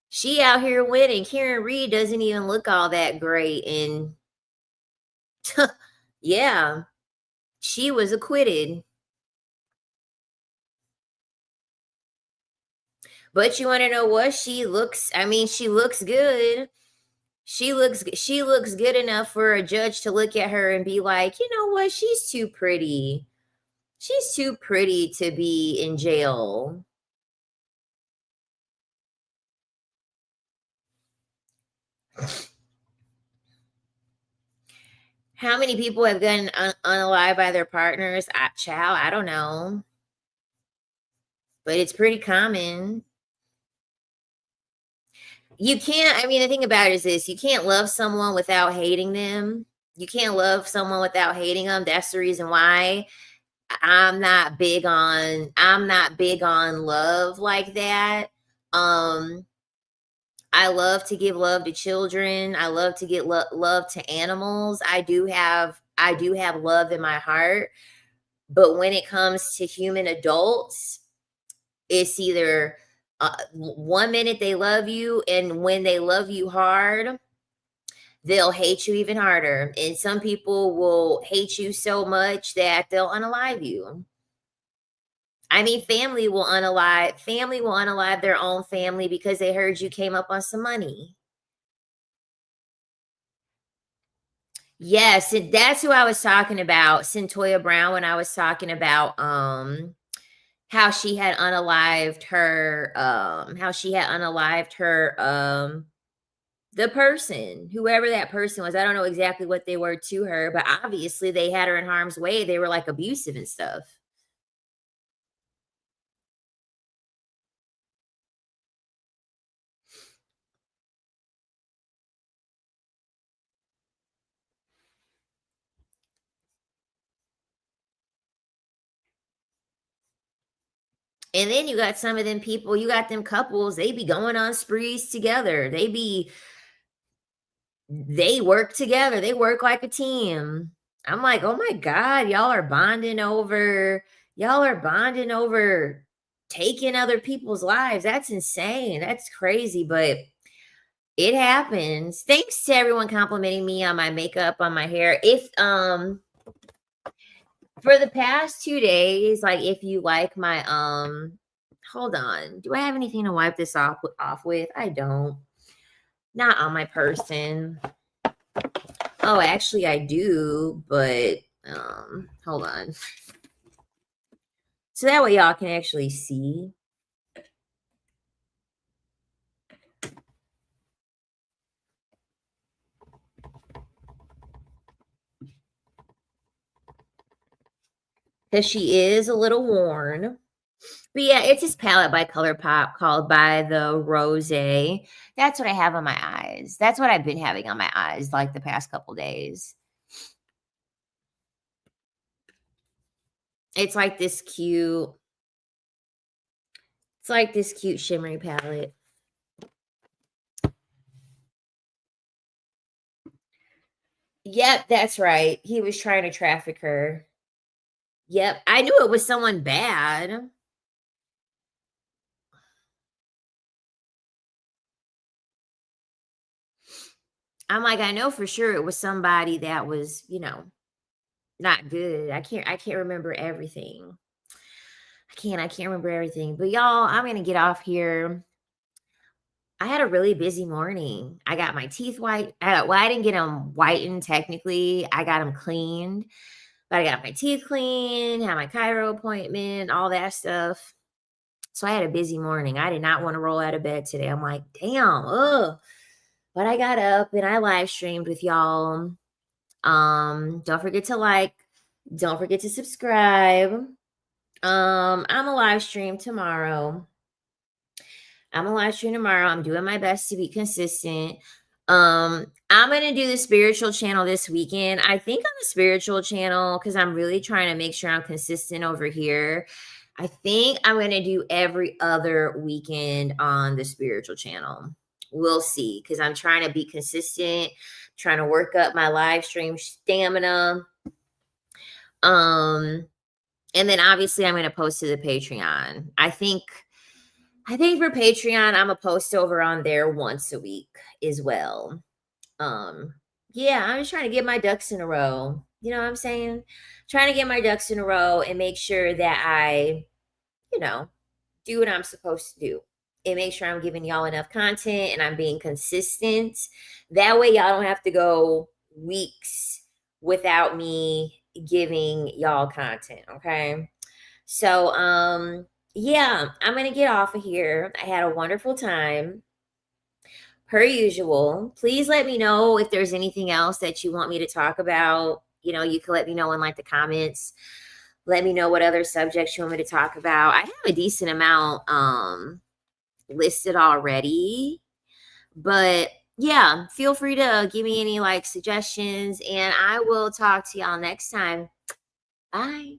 She out here winning. Karen Reed doesn't even look all that great. And yeah, she was acquitted. But you want to know what? She looks good. She looks good enough for a judge to look at her and be like, "You know what? She's too pretty. She's too pretty to be in jail." How many people have gotten unalived by their partners? I don't know, but it's pretty common. You can't, I mean, the thing about it is this: you can't love someone without hating them. You can't love someone without hating them. That's the reason why I'm not big on love like that. Um, I love to give love to children. I love to get love to animals. I do have love in my heart, but when it comes to human adults, it's either one minute they love you, and when they love you hard, they'll hate you even harder. And some people will hate you so much that they'll unalive you. I mean, family will unalive their own family because they heard you came up on some money. Yes, and that's who I was talking about, Centoya Brown, when I was talking about how she had unalived her the person, whoever that person was. I don't know exactly what they were to her, but obviously they had her in harm's way. They were like abusive and stuff. And then you got some of them people, you got them couples, they be going on sprees together. They work together. They work like a team. I'm like, "Oh my god, y'all are bonding over taking other people's lives. That's insane. That's crazy, but it happens." Thanks to everyone complimenting me on my makeup, on my hair. If for the past 2 days, like if you like my hold on. Do I have anything to wipe this off with? I don't. Not on my person. Oh, actually I do, but hold on. So that way y'all can actually see. Because she is a little worn. But yeah, it's this palette by ColourPop called By the Rose. That's what I have on my eyes. That's what I've been having on my eyes like the past couple days. It's like this cute, it's like this cute shimmery palette. Yep, that's right. He was trying to traffic her. Yep, I knew it was someone bad. I'm like, I know for sure it was somebody that was, not good. I can't remember everything. I can't remember everything. But y'all, I'm gonna get off here. I had a really busy morning. I got my teeth white. Well, I didn't get them whitened technically. I got them cleaned, but I got my teeth cleaned, had my chiro appointment, all that stuff. So I had a busy morning. I did not want to roll out of bed today. I'm like, damn, ugh. But I got up and I live streamed with y'all. Don't forget to like, don't forget to subscribe. I'm a live stream tomorrow. I'm doing my best to be consistent. I'm gonna do the spiritual channel this weekend. I think on the spiritual channel, because I'm really trying to make sure I'm consistent over here. I think I'm gonna do every other weekend on the spiritual channel. We'll see, because I'm trying to be consistent, trying to work up my live stream stamina. Um, and then obviously I'm gonna post to the Patreon. I think I think for Patreon, I'm a post over on there once a week as well. Um, yeah, I'm just trying to get my ducks in a row. You know what I'm saying? Trying to get my ducks in a row and make sure that I, you know, do what I'm supposed to do. And make sure I'm giving y'all enough content and I'm being consistent. That way y'all don't have to go weeks without me giving y'all content, okay? So yeah, I'm going to get off of here. I had a wonderful time per usual. Please let me know if there's anything else that you want me to talk about. You know, you can let me know in like the comments. Let me know what other subjects you want me to talk about. I have a decent amount listed already, but yeah, feel free to give me any like suggestions and I will talk to y'all next time. Bye.